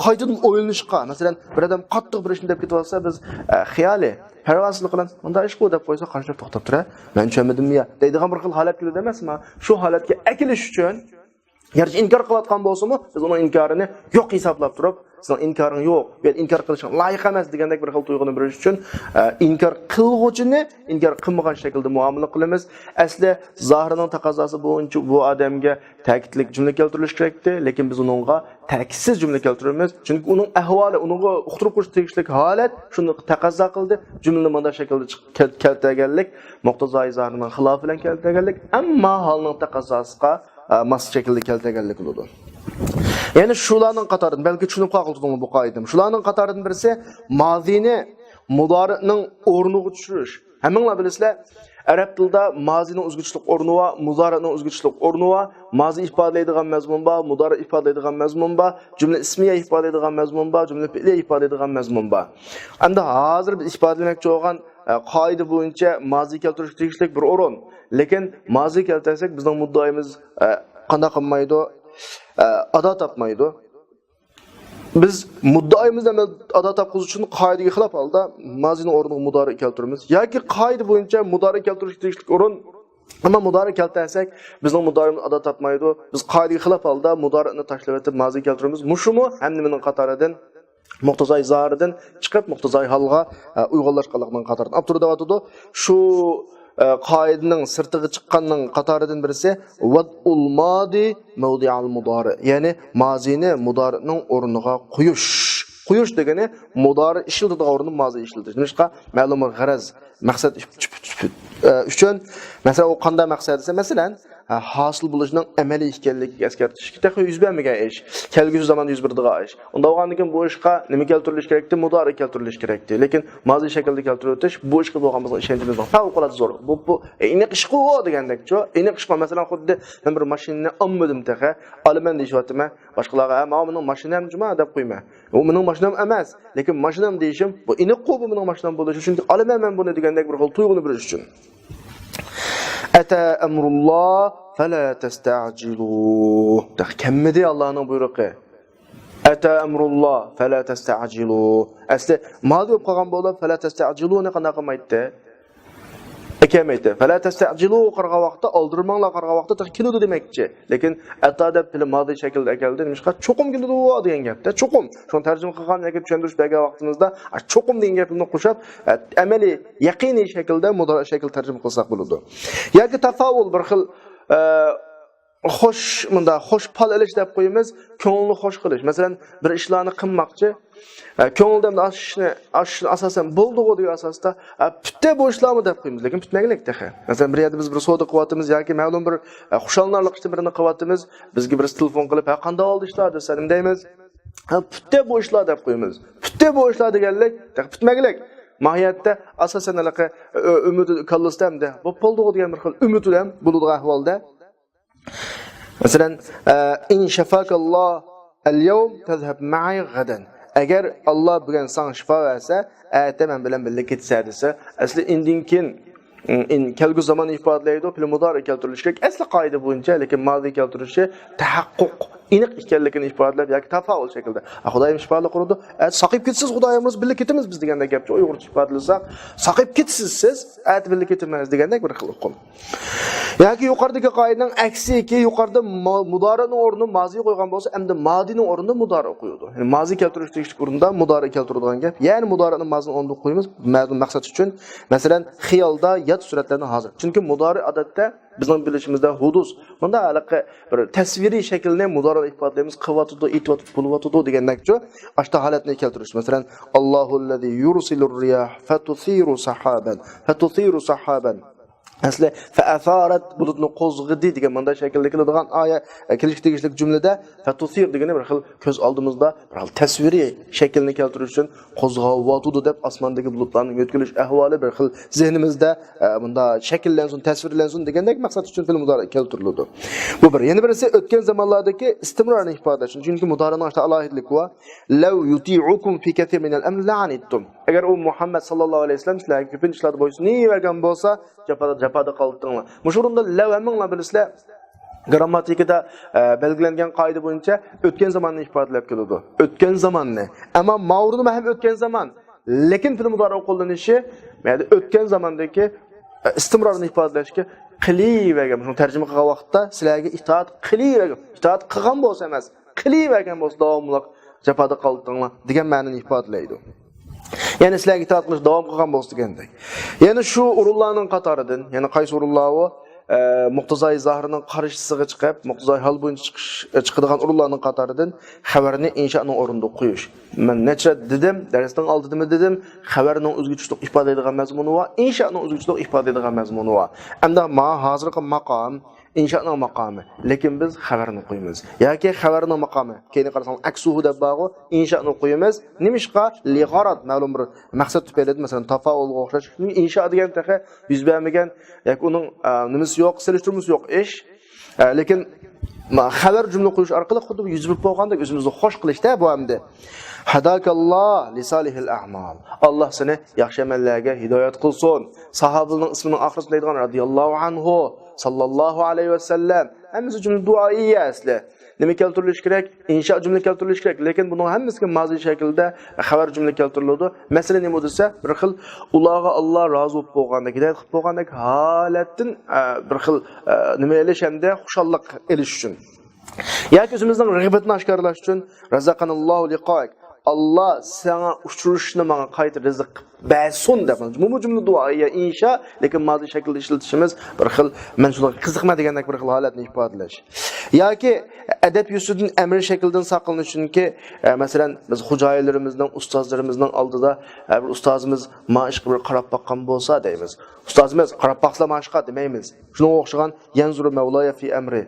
Speaker 1: qaytadan o'ylanishga, masalan, bir odam qattiq bir ishni deb ketib olsa, biz xiyoli parvozlik bilan unda ish qilib deb qo'ysa, qarshi taraf to'xtab turadi. Men tushunmadim-ya deydigan bir xil holat keladi emasmi? Shu holatga akilish uchun garchi inkor qilayotgan bo'lsa-mu, biz uning inkorini yo'q hisoblab turib, sening inkoring yo'q, ben inkor qilishing loyiq emas degandek bir xil tuyg'uni berish uchun inkor qilg'uvchini inkor qilmagan shaklda muomala qilamiz. Asli zohirining taqozosi bo'yicha bu odamga ta'kidlik jumla keltirilishi kerakdi, lekin biz uningga ta'kidsiz jumla keltiramiz. Chunki uning ahvoli, uningga uqtirib qo'yish tegishli holat shuni taqozo qildi. Jumla mana shaklda keltirganlik muqtazoi zohirining xilofi bilan keltirganlik, ammo holning taqozosiga mos shaklda keltirganlik bo'ladi. Yani şularning qatoridan balki tushunib qoldim bu qoidadan. Shularning qatoridan birisi mozini mudorining o'rniga tushirish. Hammanglar bilasizlar, arab tilida mozining o'zgarishlik o'rni va mudorining o'zgarishlik o'rni va mozi ifodalaydigan mazmun bor, mudori ifodalaydigan mazmun bor, jumla ismiya ifodalaydigan mazmun bor, jumla fe'liya ifodalaydigan mazmun bor. Endi hozir biz ifodalamoqchi bo'lgan qoida bo'yicha mozi keltirish tegishli bir o'rin. Lekin mozi keltirsak bizning muddaoyimiz qanday qilmaydi? Ada tapmaydı. Biz muddaoyimizda ada tapqız uchun qoidaga xilof holda mazini o'rniga mudori keltiramiz. Yoki qoida bo'yicha mudori keltirish tegishli o'rin, ammo mudori keltirsak bizning mudorimiz ada tapmaydi. Biz qoidaga xilof holda mudorini tashlab o'tib mazi keltiramiz. Mushumi hammaning qatoridan muqtazoi zohiridan chiqib muqtazoi holga uyg'unlashganlikning qatoridan abturdavatdi. Shu qoidaning sirtiga chiqqanning qatoridan birisi vad'ul madi mawdi'al mudari, ya'ni mazini mudorining o'rniga qo'yish degani mudori ishlatadigan o'rni mozi ishlatish. Nishqa ma'lum g'araz maqsad uchun masalan u qanday maqsad desa, masalan hosil bo'lishning amaliy ekanligiga eskartish kerak, yuz bermagan ish, kelgusi zamonda yuz beradigan ish. Unda bo'lgandan keyin bu ishga nima keltirilish kerakdi? Mudori keltirilish kerakdi. Lekin mozi shaklda keltirib o'tish bu ishga bo'lgan bizning ishonchimizning favqulodda zo'r. Bu aniq ish qilib degandek-ku. Aniq ish qilib, masalan, xuddi men bir mashinani olmadim taqa, olaman deyapman. Boshqalarga "Mening mashinam juma" deb qo'yma. U mening mashinam emas, lekin mashinam deyishim bu aniq qo'yib mening mashinam bo'lishi uchun olaman men buni degandek bir xil tuyg'uni berish uchun. Ata amrullah fala tasta'jilu. Tahkammidi Allohning buyrug'i. Ata amrullah fala tasta'jilu. Asli ma'lum bo'lib qolgan bo'lib fala tasta'jiluni qanday qilmaydi? Ekemaydi. Fala tasta'jilu qirg'a vaqtda oldirmanglar, qirg'a vaqtda keladi demakchi. Lekin atada fil modi shaklda keldi. Nimishqa cho'qim keladi degan gapda. Cho'qim. Shuni tarjima qilgan yoki tushuntirish bergan vaqtimizda cho'qim degan gapni qo'shib amaliy yaqiniy shaklda mudori shakl tarjima qilsak bo'ladi. Yoki tafavul bir xil xo'sh pal ilish deb qo'yamiz, ko'ngilni xo'sh qilish. Masalan, bir ishlarni qilmoqchi, ko'ngildan ashishni asosan bo'ldi-ku degan asosda bitta bu ishlarni deb qo'yamiz, lekin bitmaganlik taqa. Masalan, bir yerda biz bir savdo qilyapmiz yoki ma'lum bir xushallarlik ishni birini qilyapmiz, bizga bir telefon qilib, "Qanday oldi ishlar?" desa, nima deymiz? Bitta bu ishlar deb qo'yamiz. Bitta bu ishlar deganlik bitmaganlik. Mahiyatda asosan alaqa umid kallastamda bu bo'ldi-ku degan bir xil umid bilan bo'ladigan ahvolda. Masalan, in shafakalloh al-yawm tazhab ma'i ghadan. Agar Alloh bugun sana shifo bersa, ertaman bilan birga ketsa desa, asli indinkin kelgu zaman ifodalaydi, fil mudori keltirilishi kerak. Asli qoida bo'yicha, lekin mozi keltirilishi tahaqquq, aniq ekanligini ifodalab yoki tafaul shaklda. Xudoyim shifolik qurdi. Saqib ketsiz Xudoyimiz birga ketamiz biz degandek gapcha Uyg'urcha ifodalasak, saqib ketsiz siz, birga ketamiz degandek bir xil hukm. Yoki yuqoridagi qoidaning aksiki, yuqorida mudorining o'rnini moziga qo'ygan bo'lsa, endi modining o'rnini mudori qo'yadi. Ya'ni mozi keltirish tegishli o'rinda mudori keltiradigan gap. Ya'ni mudorining mozining o'rniga qo'yamiz, ma'lum maqsad uchun. Masalan, xiyolda yat suratlarni hozir. Chunki mudori odatda bizning bilishimizda hudus. Bunda alaqa bir tasviriy shaklni mudori ifodalaymiz, qilyotdi, ityotdi, bo'lyotdi degandakcha, ashta holatni keltirish. Masalan, Allohullazi yursilur riyah fatuthiru sahaban. Asli fa'atharat bulutni qo'zg'idi degan manda shaklda keladigan oyat kelishga tegishli jumlada fatuthir degani bir xil ko'z oldimizda bir xil tasviriy shaklni keltirish uchun qo'zg'avyotdi deb osmondagi bulutlarning o'tkilish ahvoli bir xil zehnimizda bunda shakllansin, tasvirlansin degandek maqsad uchun fil mudori keltiriladi. Bu bir. Yana birisi o'tgan zamonlardagi istimrorni ifodalash. Chunki mudorining ashta alohidligi va law yuti'ukum fi kathir min al-amr la'anittum. Agar u Muhammad sallallohu alayhi vasallam sizlarga ko'p ishlarda bo'ysunayvergan bo'lsa, japada qoldinglar. Mushurunda lavaminglar bilisizlar. Grammatikada belgilangan qoida bo'yicha o'tgan zamonni ifodalab keladi. O'tgan zamonni. Ammo ma'runi ham o'tgan zaman. Lekin fil mudori qo'llanishi, ya'ni o'tgan zamondagi istimrorni ifodalashga qilivergan. Buni tarjima qilgan vaqtda sizlarga itoat qilivergan. Itoat qilgan bo'lsa emas, qilivergan bo'lsa davomli jafoda qoldinglar degan ma'noni ifodalaydi. Yani sizlarga itoat qilish davom qilgan bo'lsa degandek. Yani shu urullarning qatoridan, yani qaysi urullar Muqtazai Zahrining qarshisiga chiqib, Muqtazai hal bo'yicha chiqadigan urullarning qatoridan xabarni inshoning o'rnida qo'yish. Men necha dedim, darsning oldida dedim, xabarning o'zgarishlik ifoda etadigan mazmuni va inshoning o'zgarishlik ifoda etadigan mazmuni va. Endi ma hozirgi maqom inshoning maqomi, lekin biz xabarni qo'yamiz. Yoki xabarning maqomi, keyin qarasang aksuhu deb bog'i inshoni qo'yamiz. Nimishqa lig'arat ma'lum bir maqsad tufayli, masalan, tafaulga o'xshash insho degan taqa yuz bermagan yoki uning nimasi yo'q, selishtirmasi yo'q ish. Lekin xabar jumla qo'yish orqali xuddi yuz berib bo'lgandek o'zimizni xo'sh qilishda bu hamda. Hadakallah li salihil a'mal. Allah seni yaxshi amallarga hidoyat qilsin. Sahobaning ismini oxirida aytgan radhiyallohu anhu sallallohu alayhi va sallam. Hammasi jumla duoiya asli. Nima keltirilishi kerak? Insho jumla keltirilishi kerak, lekin buning hammasiga mozi shaklda xabar jumla keltiriladi. Masalan, nima desa, bir xil ularga Alloh rozi bo'lib bo'lgandek, hidoyat qilib bo'lgandek holatdan bir xil nima elish hamda xushallik elish uchun. Yoki o'zimizning rag'batni oshkorlash uchun razaqanallohu liqoik. Allah sana uçuruşunu bana qayta rizq bersin deb. Bu cümle duoya insho, lekin mozi shaklda ishlatishimiz bir xil men shunga qiziqma degandek bir xil holatni ifodalash. Yoki adab yusudan amr shakldan saqlanish uchunki, masalan, biz xo'jayinlarimizning, ustozlarimizning oldida bir ustozimiz ma'ishga bir qarab baqqan bo'lsa deymiz. Ustozimiz qarab baqsa ma'ishqa demaymiz. Shunga o'xshagan yanzuru mavlaya fi amri.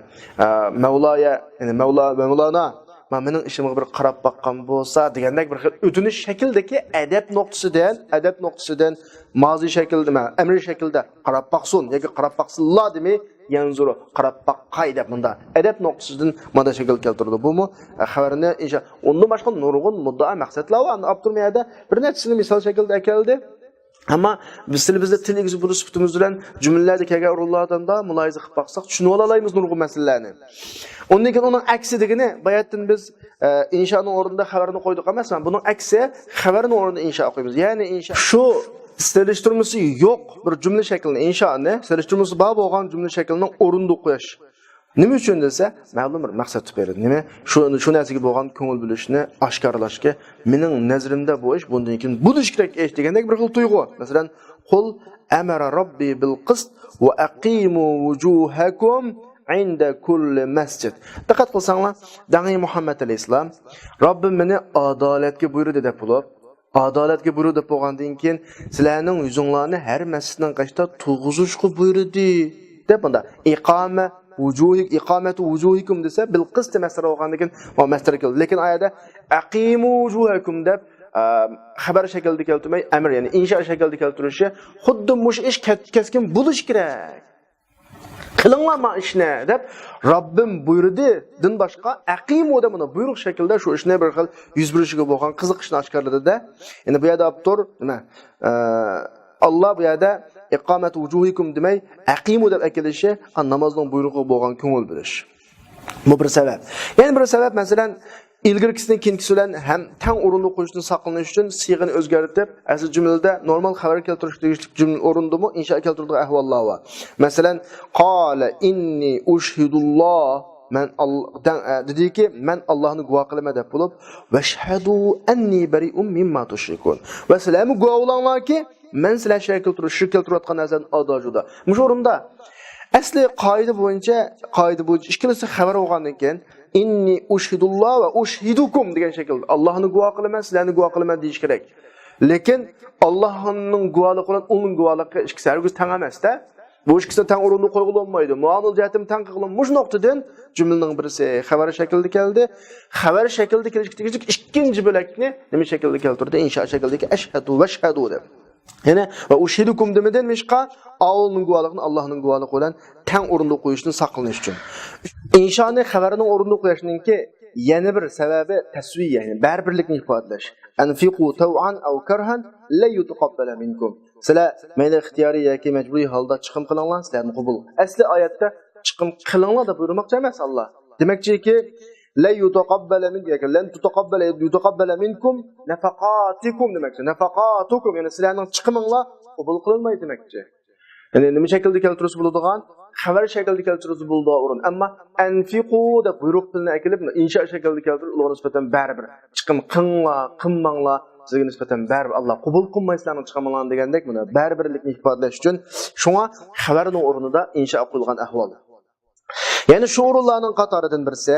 Speaker 1: Mavlaya, ya'ni Mavlana mening ishimga bir qarab baqqan bo'lsa degandek bir xil o'tinish shakldagi adab nuqtasidan mozi shaklda, amri shaklda qarab baqsun yoki qarab baqsinlar demay yanzuru qarab baqqay deb bunda adab nuqtasidan mana shakl keltirdi. Bu mu xabarni insho undan boshqa nurg'un muddaa maqsadlar va Abdurmiyada bir nechasini misol shaklda keldi. Ama biz bizde til egzi bo'lish sifatimiz bilan jumlalarda kelgan urullardan da muloyiza qilib baqsaq tushunib olaymiz nurg'un masalalarni. Ondan keyin uning aksi degani bayatdan biz inshoning o'rnida xabarni qo'ydik emas, buning aksi xabarning o'rnida insho qo'yamiz. Ya'ni insho shu selishtirmasi yo'q bir jumla shaklini inshoni selishtirmasi bor bo'lgan jumla shaklining o'rnida qo'yish. Nima uchun desa, ma'lum bir maqsad beradi. Nima? Shu narsaga bo'lgan ko'ngil bo'lishni oshkorlashga, mening nazrimda bu ish bundan keyin bo'lish kerak ish degandek bir xil tuyg'u. Masalan, qul amara robbi bil qist va aqimu wujuhakum inda kulli masjid. Diqqat qilsanglar, dangi Muhammad alayhisalom, Robbim meni adolatga buyurdi deb bo'lib, adolatga buyurdi deb bo'lgandan keyin sizlarning yuzinglarni har masjidning qashda tug'izishga buyurdi deb bunda iqamatu wujuhikum desa bil qist masdar bo'lgandan va masdar keldi. Lekin oyada aqimu wujuhakum deb xabar shaklida keltirmay, amr ya'ni insho shaklida keltirishi xuddi mush ish keskin bo'lish kerak. Qilinglar ma ishni deb Robbim buyurdi. Din boshqa aqimu deb buni buyruq shaklda shu ishni bir xil yuz berishiga bo'lgan qiziqishni oshkorladi-da. Endi bu yerda Abdur nima? Allah bu yerda iqomat wujuhikum demay aqimu deb akilishi namozning buyrug'i bo'lgan ko'ngil bilish. Bu bir sabab. Yana bir sabab masalan ilgirkisidan keyingisi bilan ham tang o'rinda qo'yishdan saqlanish uchun siyg'ani o'zgartirib, asl jumlada normal xabar keltirish tegishli jumla o'rindami insho keltiradigan ahvollar bor. Masalan, qala inni ushhidulloh men dediki men Allohni guvoh qilaman deb bo'lib, vashhadu anni bari'un mimma tushrikun. Va sizlarni guvoh bo'linglarki, men sizlar shirk keltirayotgan narsadan odojuda. Mush o'rinda asli qoida bo'yicha ikkalasi xabar bo'lgandan keyin inni ushhidulloh va ushhidukum degan shaklda Allohni guvoh qilaman, sizlarni guvoh qilaman deyish kerak. Lekin Allohning guvohligi bilan uning guvohligi ikkisi hargiz teng emas-da. Bu ikkisi teng o'rinda qo'yilib olmaydi. Muomil jihatim teng qilinib, mush nuqtadan jumlaning birisi xabar shaklida keldi. Xabar shaklida kelishga ikkinchi bo'lakni nima shaklda keltirdi? Insho shaklidagi ashhadu va shahadu deb. Yani ve ushhidukum demeden mişqa Allah'ın guvalıqını Allah'ın guvalıqı olan teng o'rinda qo'yishni saqlanish uchun. İnşoni xabarining o'rinda qo'yishninki yana bir sababi tasviy, ya'ni barbirlikni ifodalash. Anfiqu taw'an aw karhan la yutaqabbala minkum. Sizlar mayli ixtiyoriy yoki majburiy holda chiqim qilinglar, sizlarni qabul. Asli oyatda chiqim qilinglar deb buyurmoqchi emas Alloh. Demakchiki la yutaqabbala minkum yoki lan yutaqabbala minkum nafaqatikum demakchi. Nafaqatukum yani sizlarning chiqiminglar qabul qilinmaydi demakchi. Yani nima shaklda keltirib bo'ladigan xabar shaklida keltirib bo'ldi o'rin. Ammo anfiqu deb buyruq tilini akilib insha shaklida keltirib ularga nisbatan baribir chiqim qilinglar, qilmanglar sizga nisbatan baribir Alloh qabul qilmaysizlarni chiqamanglar degandek buni baribirlikni ifodalash uchun shunga xabarning o'rnida insha qo'yilgan ahvol. Yani şu o'rinlarning qatoridan birisi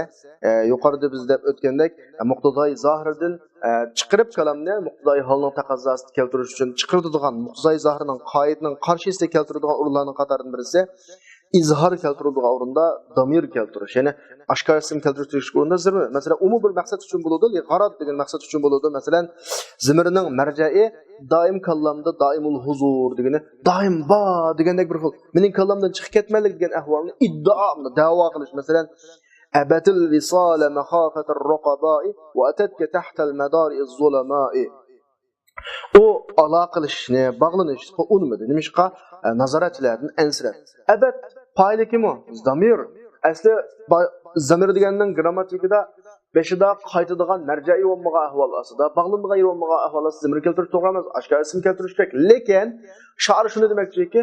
Speaker 1: yuqorida biz deb o'tgandek muqtadoi zohirdan chiqirib kalamni muqtadoi holning taqozzosini keltirish uchun chiqiradigan muqtadoi zohirning qoidaning qarshisiga keltiradigan o'rinlarning qatoridan birisi izhor keltiriladigan o'rinda damir keltirish, ya'ni oshkor ism keltirish o'rinda zimir. Masalan, umumiy bir maqsad uchun bo'ladi, g'arad degan maqsad uchun bo'ladi. Masalan, zimirning marja'i doim kallamda doimul huzur degani, doim ba degandek bir xil. Mening kallamdan chiqib ketmaylik degan ahvolni da'vo qilish. Masalan, abatil visala mahafatar raqaba'i wa atatka tahta al-madari az-zulama'i. O aloqalashishni, bog'lanishni unmadi. Nimishqa nazoratchilardan ansirab. Abad fayli kim o? Zamir. Asli zamir deganning grammatikada beshida qaytadigan marja'iy bo'lmagan ahvol asida, bog'lanmagan bo'lmagan ahvol asida zamir keltirib to'g'ri emas, oshkor ism keltirish kerak. Lekin shoir shuni demoqchiki,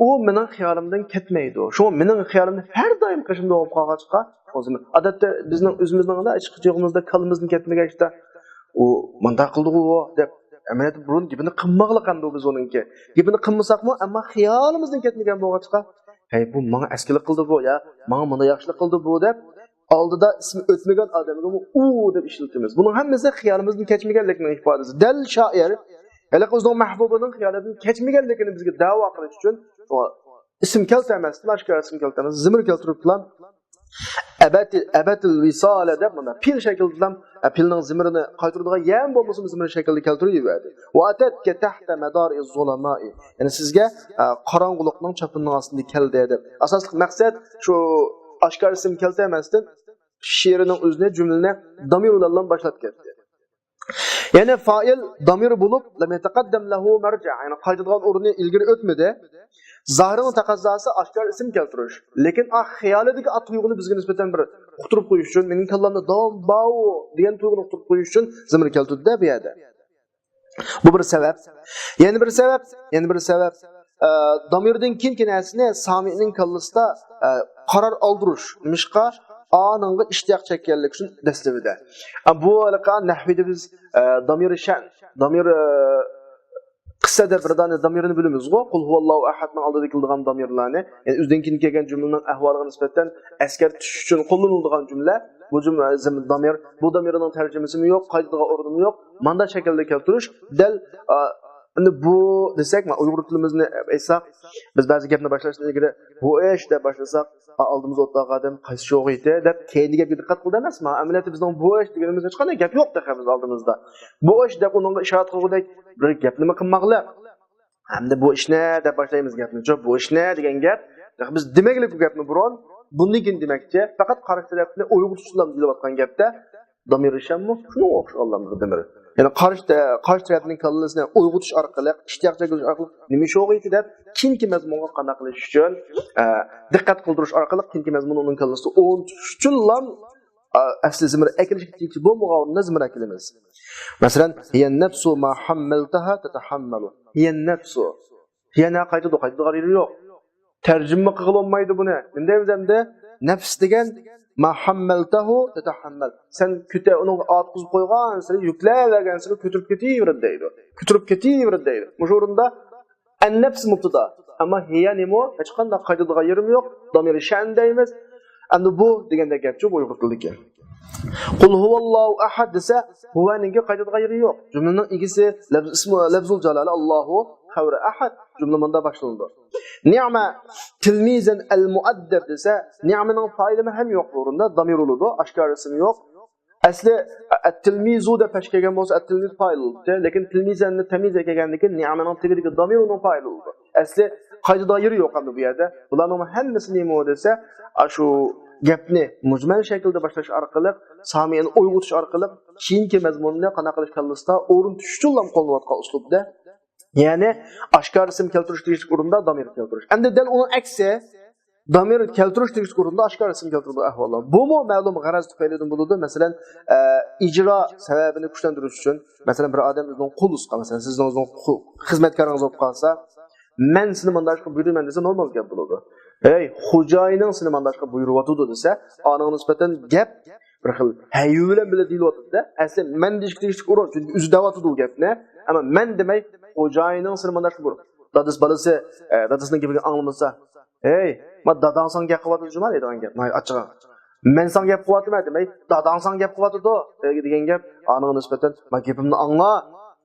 Speaker 1: u mening xiyolimdan ketmaydi. Shu mening xiyolimni har doim qishimda bo'lib qolg'achqa, o'zimiz odatda bizning o'zimizning ichqi-chig'imizda kalimizni ketmagachda u menda qildi u deb amaliyat burun gibini qilmoqli qanday biz onunki. Gibini qilmasaqmi, ammo xiyolimizdan ketmagan bo'lg'achqa, "Hey, bu menga askilik qildi bu ya, menga buni yaxshilik qildi bu" deb oldida ismi o'tmagan odamga u deb ishlatamiz. Buning hammasi xiyolimizdan kechmaganlikning ifodasi. Dal shoir hali o'zining mahbubining xiyolidan kechmaganligini bizga da'vo qilish uchun ism keltirmasdan, oshkor ism keltirmas, zimir keltirib bilan abatil visala deb mana pil shaklida pilning zimirini qaytiradigan ham bo'lmasa zimir shaklida keltirib yubordi. Va atatka tahta madariz zulama'i. Ya'ni sizga qorong'ulikning chapinining ostida keldi deb. Asosli maqsad shu oshkor ism keltirmasdan she'rining o'zini jumlani damir bilan boshlab ketdi. Yani fa'il damir bulup lam yataqaddam lahu marja', yani qaytadigan o'rni ilgari o'tmadi. Zahirning taqozosi oshkor ism keltirish. Lekin xiyolidagi tuyg'uni bizga nisbatan bir uqtirib qo'yish uchun, mening kallamda davom bao degan tuyg'uni uqtirib qo'yish uchun zimir keltirdi bu yerda. Bu bir sabab. Yana bir sabab damirdan keyin narsani sami'ning kallasida qaror oldirish. Nimishqa anınğı iştiyak çekkenlik üçün dəstəvidə. Bu alaqa nəhvide biz damir şən, damir qıssada bir dana damirini bilimiz go. Qul huvallahu ahadның aldı dikildiğan damirlarni, yani üzdən kelgan cümlənin əhvalığa nisbətən əskər tutuş üçün qo'llanıladigan cümlə. Bu cümlə damir, bu damirinin tərcümesi yo'q, qaytadigan o'rni yo'q. Manda shaklda keltirish dal bu desek mi Uyg'ur tilimizni aytsak, biz ba'zi gapni boshlashdan ilgari bu ish deb boshlasak, oldimizda o'tgan odam qaysi yo'q edi deb keyingi gapga diqqat qildi emasmi? Amaliyotda bizning bu ish deganimiz hech qanday gap yo'q deymiz oldimizda. Bu ish deb unga ishorat qilgudek bir gapni qilmoqlar. Hamda bu ishni deb boshlaymiz gapni. Bu ishni degan gap biz demaklik bu gapni burun bundan keyin demakchi, faqat qarish tarafini Uyg'ur tushunib deyotgan gapda damir ishammi? Shuni o'qish Allohning damiri. Yani qarish tarafning kallasini uyg'otish orqali, ishtiyoq chekilish orqali nima yo'q edi deb kinki mazmunga qanday qilish uchun diqqat qildirish orqali kinki mazmunning uning kallasida o'rin tutish uchun lam asli zimir akilish bo'lmagan zimir akilamiz. Masalan, hiya nafsu ma hammaltaha tatahammalu. Hiya nafsu. Yana qaytadi g'ayri yo'q. Tarjima qilolmaydi buni. Bunday bizda nafs degan ma hammaltahu tatahammal. Sen küte onu atqızıp qo'ygan, seni yükləvergan, seni götürüp ketiverdi deydi. Götürüp ketiverdi deydi. Bu o'rinda an-nafs mubtada. Amma hiya nima? Hech qanday qaytadigan yerim yo'q. Damiri shan deymiz. Endi bu deganda gapchi Uyg'ur tilidagi. Qul huvallohu ahad desa, huvaning qaytadigan yeri yo'q. Jumlaning egisi lafzul jalali Allahu xavri ahad jumlamanda boshlanadi. Ni'ma tilmizan al-muaddab desa, ni'maning fa'ili ham yo'q o'rinda damir bo'ladi, oshkor ism yo'q. Asli at-tilmizu da pesh kelgan bo'lsa, at-tilmiz fa'il bo'ldi, lekin tilmizanni tamiz kelganligi ni'maning tibidagi damirning fa'ili bo'ldi. Asli qaytadigan yeri yo'q endi bu yerda. Bularning hammasi nima desa, shu gapni mujmal shaklda boshlash orqali, samiyani uyg'otish orqali keyingi mazmunni qanaqa qilish kallasida o'rin tutish uchun ham qo'llanayotgan uslubda. Yani oshkor ism keltirish deyish o'rinda damir keltirish. Endi dal uning aksi damir keltirish deyish o'rinda oshkor ism keltirib ahvollar. Bu mu ma'lum g'araz tufaylidan bo'ladi. Masalan, ijro sababini kuchlantirish uchun, masalan bir odam o'zining qul usqa, masalan sizning o'zingizning xizmatkaringiz bo'lib qolsa, men sizni bunday qilib buyurman desa normal gap bo'ladi. Ey, xo'jayining seni mandashqa buyuryapti desa, aniga nisbatan gap bir xil hayyu bilan bile deyilyapti-da. Asli men deyishga urur, chunki o'zi davyapti u gapni. Ammo men demay xo'jayining seni mandashqa buyur. Dadis balasi, dadisining gapiga anglamasa, "Ey, men dadang san gap qilyapti juma" deydigan gap. Men ochig'i. Men san gap qilyapman demay, dadang san gap qilyapti degan gap aniga nisbatan men gapimni angla.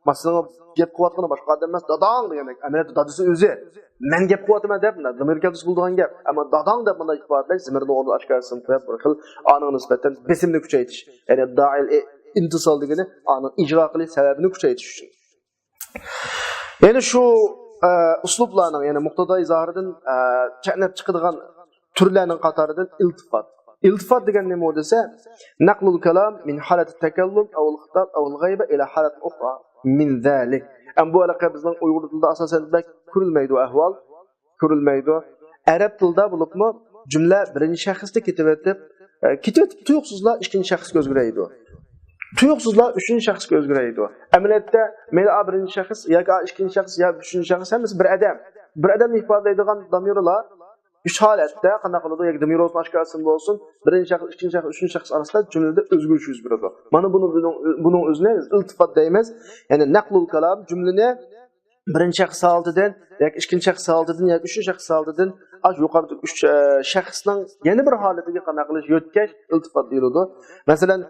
Speaker 1: Masalan, gap qilyapgani boshqa odam emas, dadang deganek. Amaliyotda dadisi o'zi. Men gap qilyapman deb, zamirga bo'lgan gap. Ammo dadang deb bunday ifodalar zamirni o'rni oshkorsin qo'yib, bir xil aniga nisbatan besimni kuchaytirish. Ya'ni da'il intisol degani aniq ijro qilish sababini kuchaytirish uchun. Ya'ni shu uslublarning, ya'ni muqtadoi zohiridan chaqnab chiqadigan turlarning qatoridan iltifot. İltifat degan nima desa, naqlul kalam min halat takallum aw al-khitab aw al-ghayba ila halat ukhra min zalik. Am bu alaqa bizning Uyg'ur tilida asosan ko'rilmaydi ahvol, ko'rilmaydi. Arab tilida bo'libmi jumla birinchi shaxsda ketib tuyuqsizlar ikkinchi shaxsga o'zgaraydi. Tuyuqsizlar uchinchi shaxsga o'zgaraydi. Amaliyotda men birinchi shaxs yoki ikkinchi shaxs yoki uchinchi shaxs hammasi bir odam. Bir odamni ifodalaydigan damirlar üç holatda qanday qiladi yoki damirosni oshkorsin bo'lsin, birinchi shaxs, ikkinchi shaxs, uchinchi shaxs orasida jumlada o'zgarish yuz beradi. Mana buning o'zini iltifot deymiz. Ya'ni naqlul kalam jumlani birinchi shaxs oldidan yoki ikkinchi shaxs oldidan yoki uchinchi shaxs oldidan yuqorida uch shaxsning yana bir holatiga qanday qilish yo'tkash iltifot deyiladi. Masalan,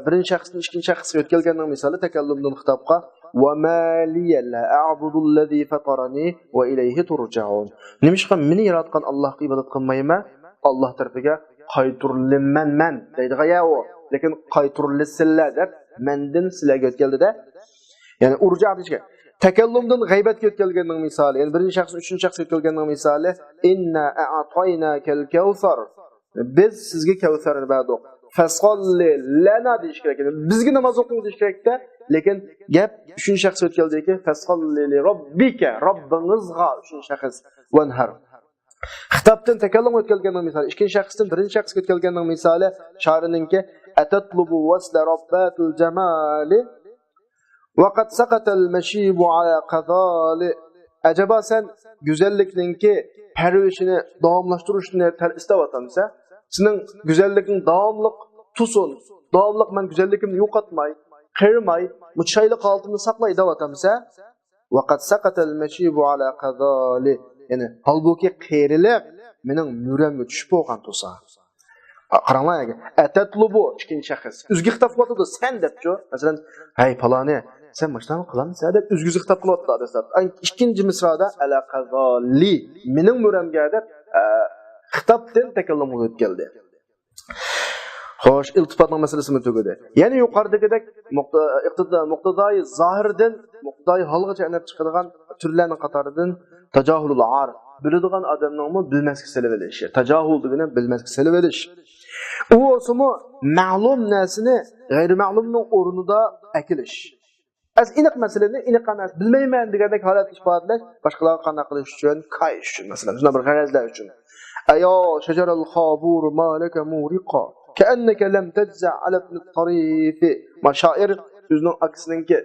Speaker 1: birinchi shaxsdan ikkinchi shaxsga o'tkazganning misoli takallumdan xitobga va ma liya la a'budu allazi fatarani va ilayhi turja'un. Nimishqa meni yaratgan Allohga ibodat qilmayman, Alloh tarafiga qayturilaman men deydiga ya o. Lekin qayturilisizlar deb mendan sizlarga o'tkazdi-da. Ya'ni urja deyishga takallumdan g'aybatga o'tkazganning misoli, ya'ni birinchi shaxs uchinchi shaxsga o'tkazganning misoli inna a'taynakal kawsar. Biz sizga kavsarni berdik. Fasqolli lana deyish kerak. Bizga namoz o'qing deyish kerak-da, lekin gap uchinchi shaxs o'tkazdi-ki fasqolli li robbika, robbingizga uchinchi shaxs vanhar. Xitobdan takallum o'tkazganning misoli, ikkinchi shaxsdan birinchi shaxsga o'tkazganning misoli shoirninki atatlubu wasla robbatil jamali وقد سقط المشيب على qazali. Acaba sen güzellikninki pervişini davamlaştırışını istavatsansa, senin güzellikin davamlıq tusun, davamlıq men güzellikimni yo'qotmay, qirmay, muchaylik altını saqlay davatamsa, وقد سقط المشيب على qazali. Yani halbuki qiyrilik mening muramga tushib bo'lgan to'sa. Qaranglar, atatlubu ikkinchi shaxs. O'zga xitob qiladi sen debchi. Masalan, hay faloni sen baştan kılan sadece üzgüzü kitap kılattı adresler. İkinci misrada ala qazali mening muramga deb xitobdan takallum qilib keldi. Xo'sh, iltifatning masalasini tugadi. Ya'ni yuqoridagidek muqtadoi zohirdan muqtadoi holga chaqnab chiqadigan turlarning qatoridan tajahulul ar biladigan odamning bilmaslik silib elishi. Tajahul degani bilmaslik silib elish. U o'simi ma'lum narsani g'ayri ma'lumning o'rnida akilish. Az iniq masalani iniq emas bilmayman degandek holat ifodalash boshqalarga qanday qilish uchun qayish uchun masalan shunday bir g'arazlar uchun ayo shajaral khabur malaka muriqa kaannaka lam tajza ala at-tarif mashair so'zning aksininki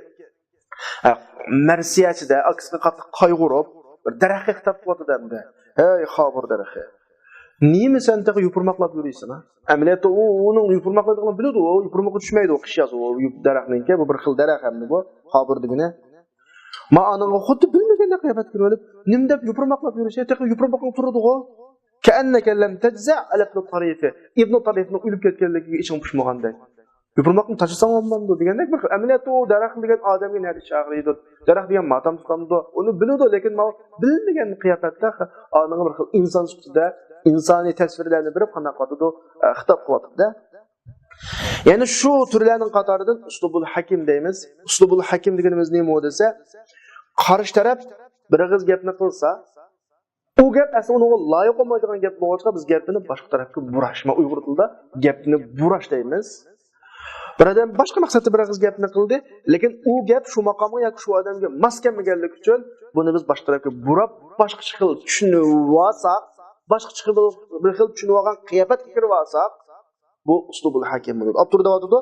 Speaker 1: marsiyachida aksini qattiq qayg'urib bir daraxtga xitob qilyapti. Hey khabur daraxti, nima sen taqa yupurmoqlab yuraysan? Amaliyotda uning yupurmoqligini biladi, u yupurmoqqa tushmaydi, u qish yozi, u daraxtningki bu bir xil daraxt hamda bu xabir degani. Ma aniga xuddi bilmaganda qiyomat ko'rib, nim deb yupurmoqlab yursa, taqa yupurmoqqa turadi-ku. Kaannaka lam tajza ala at-tarif. Ibn Tarifning o'lib ketganligiga ichim pushmagandek. Yupurmoqni tashlasam bo'lmadi degandek bir amaliyotda u daraxt degan odamga nari chaqiradi. Daraxt degan matam tutamdi, uni biladi, lekin ma bilmagan qiyomatda aniga bir xil inson sifatida insoniy tasvirlarni bilib qanday qotadi xitob qilyapti-da. Ya'ni shu turlarning qatoridan uslubul hakim deymiz. Uslubul hakim deganimiz nima desa, qarshi taraf bir og'iz gapni qilsa, u gap aslida unga loyiq bo'lmaydigan gap bo'lsa, biz gapni boshqa tarafga burashma, Uyg'ur tilida gapni burash deymiz. Bir odam boshqa maqsadda bir og'iz gapni qildi, lekin u gap shu maqomga yoki shu odamga mos kelmaganligi uchun buni biz boshqa tarafga burab, boshqa xil tushunib olsak, boshqa bir xil tushunib olgan qiyofatga kirib olsak, bu uslubul hakim bo'ladi. Abturda aytadi,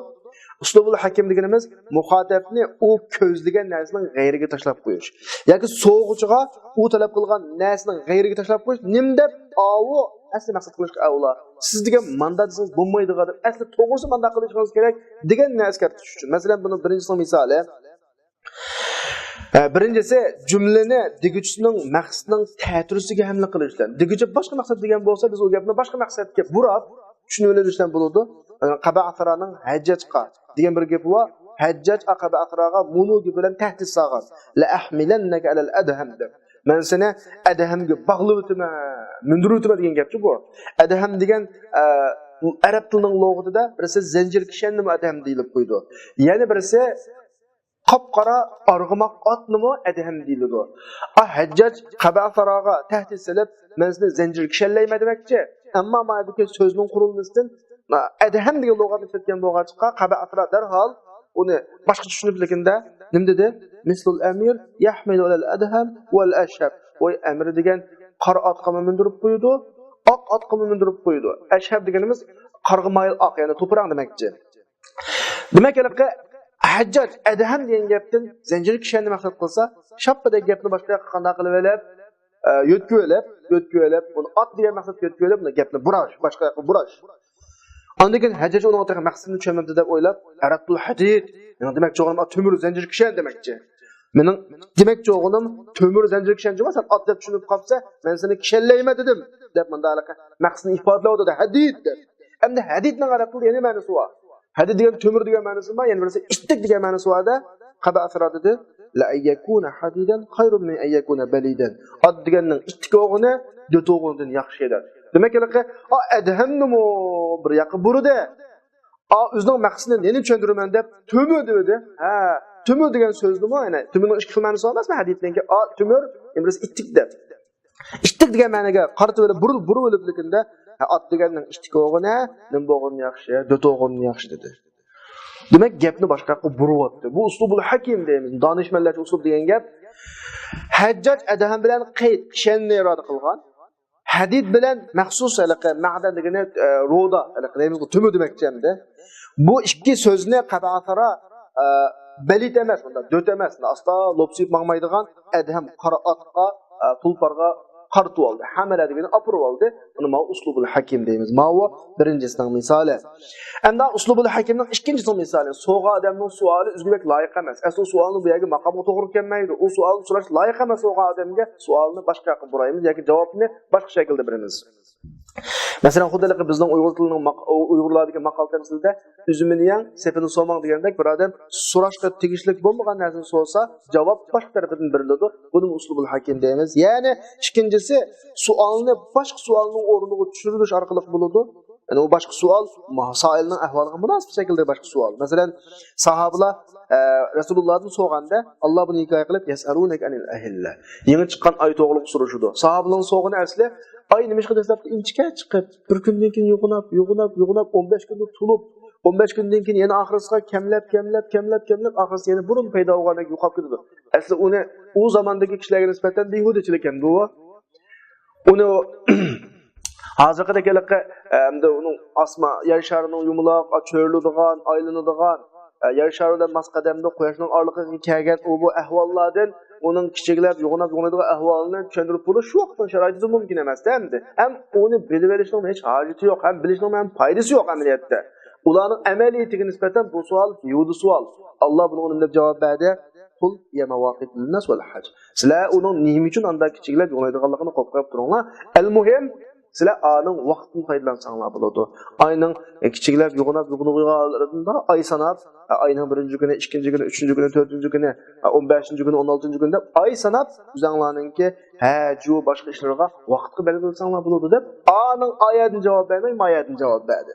Speaker 1: Uslubul hakim deganimiz muxotabni u ko'zlagan narsaning g'ayriga tashlab qo'yish. Yoki so'g'uvchiga u talab qilgan narsaning g'ayriga tashlab qo'yish. Nim deb avu asli maqsad qilishga avla. Siz degan mandat siz bo'lmaydigan deb asli to'g'risi mandat qilishingiz kerak degan narsa kiritish uchun. Masalan, buni birinchi misoli birinchisi jumlani diguvchining maqsadining ta'tirisiga hamla qilishdan. Diguvchi boshqa maqsad degan bo'lsa, biz u gapni boshqa maqsadga burab tushunib olishdan bo'ladi. Qaba asraning hajjatqa degan bir gap bor. Hajjat aqaba asraga mulugi bilan tahdid sog'ar. La ahmilannaka alal adham deb. Men seni adhamga bog'lab o'taman, mindirib o'taman degan gapchi bu. Adham degan arab tilining lug'atida birisi zanjir kishanni adham deyilib qo'ydi. Ya'ni birisi qop-qora arg'umoq otnimi adham deyiladi. Hajjaj qaba asraga tahdid silib, men seni zanjir kishanlayman demakchi. Ammo ma'dagi so'zning qurilmasidan adham degan lug'atni ketgan bo'lg'achqa qaba asra darhol uni boshqa tushunib leganda nim dedi? Mislul amir yahmilu alal adham wal ashab. Voy amir degan qora otqa mindirib qo'ydi, oq otqa mindirib qo'ydi. Ashab deganimiz qarg'mayil oq, ya'ni to'proq demakchi. Demak, Hajjaj adham degan gapdan zanjir kishani maqsad qilsa, shappadagi gapni boshqa qanday qilib olib, yo'tko'lab, uni ot degan maqsadga yo'tko'lab, uni gapni burash, boshqa yoqqa burash. Ondan keyin Hajjaj uning o'rtaga maqsadini tushunmadi deb o'ylab, aratul hadid, yani demakchi o'g'lim temir zanjir kishan demakchi. Mening demakchi o'g'lim temir zanjir kishan emas, ot deb tushunib qolsa, men seni kishanlayman dedim deb mundalaqa maqsadni ifodalaydi hadid deb. Endi hadidning aratul yana ma'nosi bor. Hadid degan temir degan ma'nosi bor, ya'ni birisi ittik degan ma'nosi borda. Qaba asra dedi, la ayyakuna hadidan khayrun min ayyakuna balidan. Od deganning ittik o'g'ini do't o'g'inidan yaxshi edi. Demak, adhamnimi bir yoqqa burdi. O'zining maqsadini neni tushundiraman deb temir dedi. Temir degan so'znimi, ya'ni temirning ikki xil ma'nosi emasmi hadidniki? Temir, birisi ittik deb. Ittik degan ma'noga qaratib burib o'libligida ot deganning ittik o'g'ini, nim bo'g'ini yaxshi, do't o'g'ini yaxshi dedi. Demak, gapni boshqa yoqqa buryapti. Bu uslubul hakim deymiz. Donishmandlar uslub degan gap. Hajjaj adham bilan qayd kishanni iroda qilgan. Hadid bilan maxsus ma'dan degani ro'da, deymiz, temir demakchi hamda. Bu ikki so'zni qada'atara balit emas, unda do't emas, asla lopsib maqmaydigan adham qora otqa, tulparga qartu oldi. Hamala degani apurib oldi. Buni ma uslubul hakim deymiz. Ma bu birinchisining misoli. Endi uslubul hakimning ikkinchisining misoli. So'g'a odamning savoli o'zgibek loyiq emas. Asl savolni bu yerga maqomga to'g'ri kelmaydi. U savolni so'rash loyiq emas so'g'a odamga. Savolni boshqa qilib buraymiz yoki javobni boshqa shaklda beramiz. Masalan, xuddi bizning Uyg'ur tilining Uyg'urlardagi maqol tamsilida üzümini yang, sepini so'mang degandek bir odam so'rashga tegishlik bo'lmagan narsani so'rasa, javob boshqa tarafdan beriladi. Buni uslubul hakim deymiz. Ya'ni ikkinchisi savolni boshqa savolning o'rniga tushirish orqali bo'ladi. Yani o boshqa savol masailning ahvoliga munosib shaklda boshqa savol. Masalan, sahobalar Rasulullohdan so'raganda Alloh buni hikoya qilib yasalunaka anil ahilla. Yangi chiqqan oy to'g'riliq so'rashdi. Sahobalarning so'g'ini asli ay nima qilib desabdi inchga chiqib, bir kundan keyin yo'qinab, 15 kunda tulib, 15 kundan keyin yana oxirisiga kamlab, oxirisi yana burun paydo bo'lgandek yo'qolib ketdi. Asli uni u zamondagi kishilarga nisbatan behudachilik ekan bu. Uni hozirgidek hamda uning osma yer sharining yumaloq, cho'riladigan, aylanadigan, yer sharidan masqadamda quyoshning orliqiga kelgan bu ahvollardan uning kichiklab yo'g'onadigan ahvolini tushuntirib bo'lish shu vaqtning sharoitida mumkin emas-da endi. Ham uni bilib olishning hech hojati yo'q, ham bilishning ham foydasi yo'q amaliyotda. Ularning amaliyatiga nisbatan bu savol yudi savol. Alloh buni unga javob berdi. Qul ya mawaqitun nas wal haj. Sizlar uning nima uchun anda kichiklab yo'g'onadiganligini qo'rqib turinglar. Al-muhim sizlar ayning vaqtini foydalansanlar bo'ladi. Ayning kichiklab yo'g'onadiganligida ay sanab, ayning 1-kuni, 2-kuni, 3-kuni, 4-kuni, 15-kuni, 16-kunda ay sanab o'zinglarningki haju boshqa ishlarga vaqtni belgilasanlar bo'ladi deb ayning oyatdan javob bermay, mayatdan javob berdi.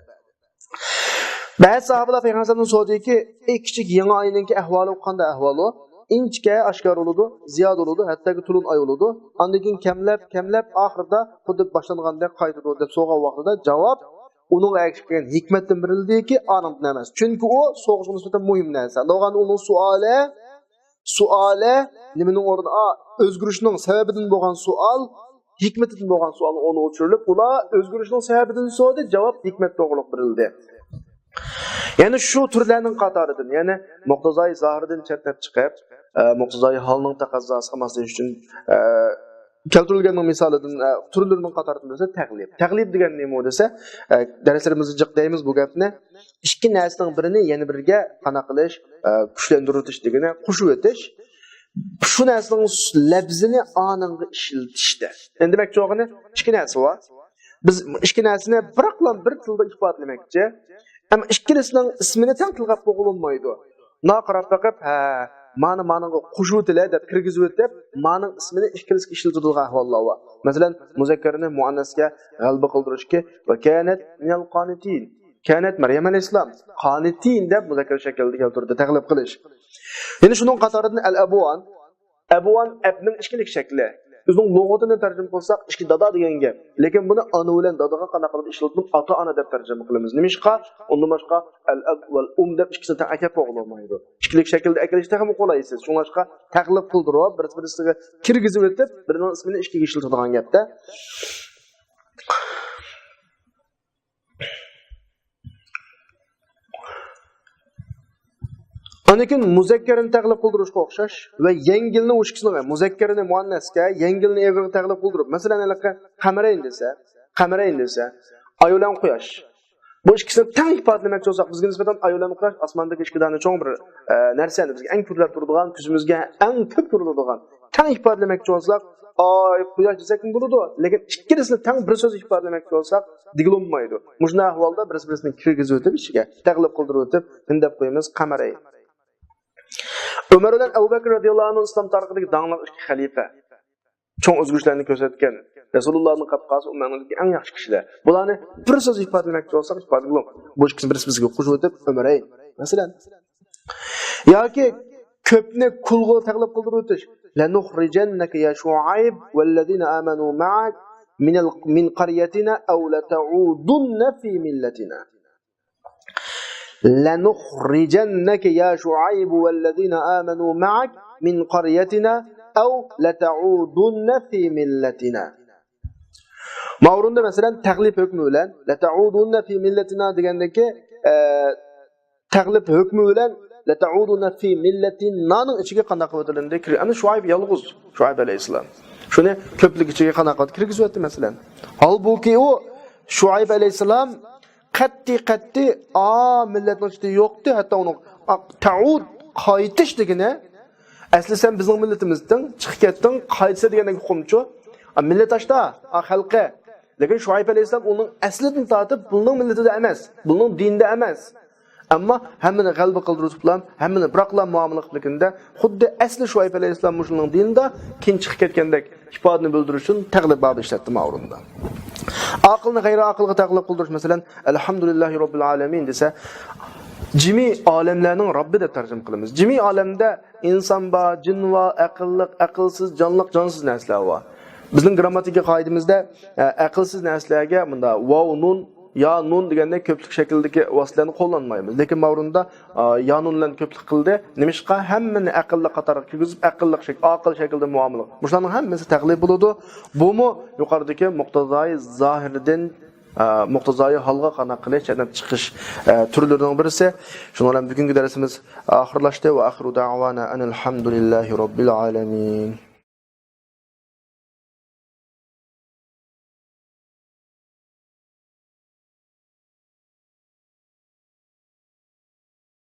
Speaker 1: Ba'zi sahobalar payg'ambardan so'radiki, ey kichik yangi oyninki ahvoli qanday ahvoli? Inchga oshkor bo'ladi, ziyod bo'ladi, hattoki tulun oy bo'ladi. Undan keyin kamlab oxirida xuddi boshlangandek qaytadi deb so'ragan vaqtida javob uning aytgan hikmatdan birildiki, aniq emas. Chunki u so'g'ishga nisbatan muhim narsa. Lo'g'an uning suoli nimaning o'rnida o'zgarishning sababidan bo'lgan savol, hikmatidan bo'lgan savolni o'rniga o'chirilib, ular o'zgarishning sababidan so'radi, javob hikmat to'g'riliq berildi. Yani şu türlerinin qatarıdır. Yani muqtazai zahiridan chetnab chiqib, muqtazai halning taqozzosiga moslashish uchun keltirilgan misolidan turlarining qatoridan bo'lsa taqlid. Taqlid degan nima desa, darslarimizda jiqdaymiz bu gapni. Ikki narsaning birini yana biriga qana qilish, kuchlantiritish degani qo'shib o'tish. Shu narsaning labzini anınğı ishlatishda. Endi demak cho'g'ini ikki narsa bor. Biz ikki narsani bir tilda ifodalamoqchi. Ama ikkilisining ismini tang tilga qo'yilmaydi. Na qarab baqib, ma'noni qo'shuvtilar deb kirgizib o'tib, ma'ning ismini ikkilisiga ishlatilgan ahvollar bor. Masalan, muzakkarni muannasga g'alba qildirishga va kanat minal qanitin. Kanat Maryam alayhissalom qanitin deb muzakkar shaklda keltirdi, taqlib qilish. Ya'ni shuning qatoridan al-abwan, abwan abning ikkilik shakli. Bizning lug'atini tarjima qilsak, ikki dada degan gap. Lekin buni ana bilan dadaga qanaqa qilib ishlatib, ota-ona deb tarjima qilamiz. Nimishqa? Undan boshqa al-ab val deb ikkisini tan aka qo'g'lamaydi. Ikkilik shaklda akalishda ham qo'laysiz. Shunga taqlib qildirib, bir-birisiga kirgizib o'tib, birining ismini ikkiga ishlatadigan gapda. Anikin muzakkarini taqlib qildirishga o'xshash va yengilni o'shkisini, muzakkarini muannasga, yengilni egriga taqlib qildirib, masalan, qamarayn desa, ayolan quyosh. Bu ikkisini tang ifodalamoqchi bo'lsak, bizga nisbatan ayolan quyosh osmondagi ikki dona cho'ng bir narsani bizga eng ko'plab turadigan, ko'zimizga eng ko'p turadigan. Tang ifodalamoqchi bo'lsak, ay quyosh desak bo'ladi, lekin ikkilisini tang bir so'z ifodalamoqchi bo'lsak, digilolmaydi. Mushna ahvolda bir-birini kirgizib o'tib ichiga taqlib qildirib o'tib, deb qo'yamiz qamarayn. Ömer bilan Abu Bakr radhiyallohu anhu islom tarixidagi danglik ikki xalifa. Cho'ng o'zgarishlarni ko'rsatgan Rasulullohning qapqasi ummatning eng yaxshi kishilar. Bularni bir so'z ifodalamoqchi bo'lsak, ifodalaymiz. Bu ikkisini bir-biriga qo'shib o'tib Umarayn. Masalan, yoki ko'pni kulg'a taqlib qildirib o'tish. La nukhrijannaka ya Shu'ayb wallazina amanu ma'ak min qaryatina aw la ta'udunna fi millatina. لنخرجنك يا شعيب والذين آمنوا معك من قريتنا أو لتعودن في ملتنا. Ma'runda masalan taqlib hukmi bilan لتعودن في ملتنا degandagi taqlib hukmi bilan لتعودن في ملتنا ichiga qanday qilib o'tilindi? Ana Shuayb yolg'iz, Shuayb alayhissalom. Shuni ko'plik ichiga qanday qilib kirgizib o'tdi masalan. Holbuki u Shuayb alayhissalom qatti millatning ichida yo'qdi, hatto uni taud qaytish degani asli sen bizning millatimizdan chiqib ketding, qaytsa degan hukmchi. Millat ashda, xalqi. Lekin Shuayb alayhissalom uning aslidan tortib, buning millatida emas, buning dinida emas. Ammo hammani g'alba qildirib, hammani biroqlar muomala qilganda, xuddi asli Shuayb alayhissalom mushuning dinida keyin chiqib ketgandek ifodani bildirish uchun taqlib bab ishlatdi ma'runda. Aqlni g'ayri aqlga taqlib qildirish, masalan, alhamdulillahi robbil alamin desa, jimi olamlarning Robbi deb tarjima qilamiz. Jimi olamda inson bor, jin bor, aqlliq, aqlsiz, jonliq, jonsiz narsalar bor. Bizning grammatika qoidamizda aqlsiz narsalarga bunda vav nun ya nun deganda ko'plik shakldagi vositalarni qo'llanmaymiz. Lekin ma'runda ya nun bilan ko'plik qildi. Nimishqa hammani aqlli qatorga kirgizib, aql shaklda muomala. Bularning hammasi taqlib bo'ladi. Bumi yuqoridagi muqtazoi zohirdan muqtazoi holga qana qilish, janab chiqish turlarining birisi. Shuning bilan bugungi darsimiz oxirlashdi va axiru da'wana alhamdulillahi robbil alamin.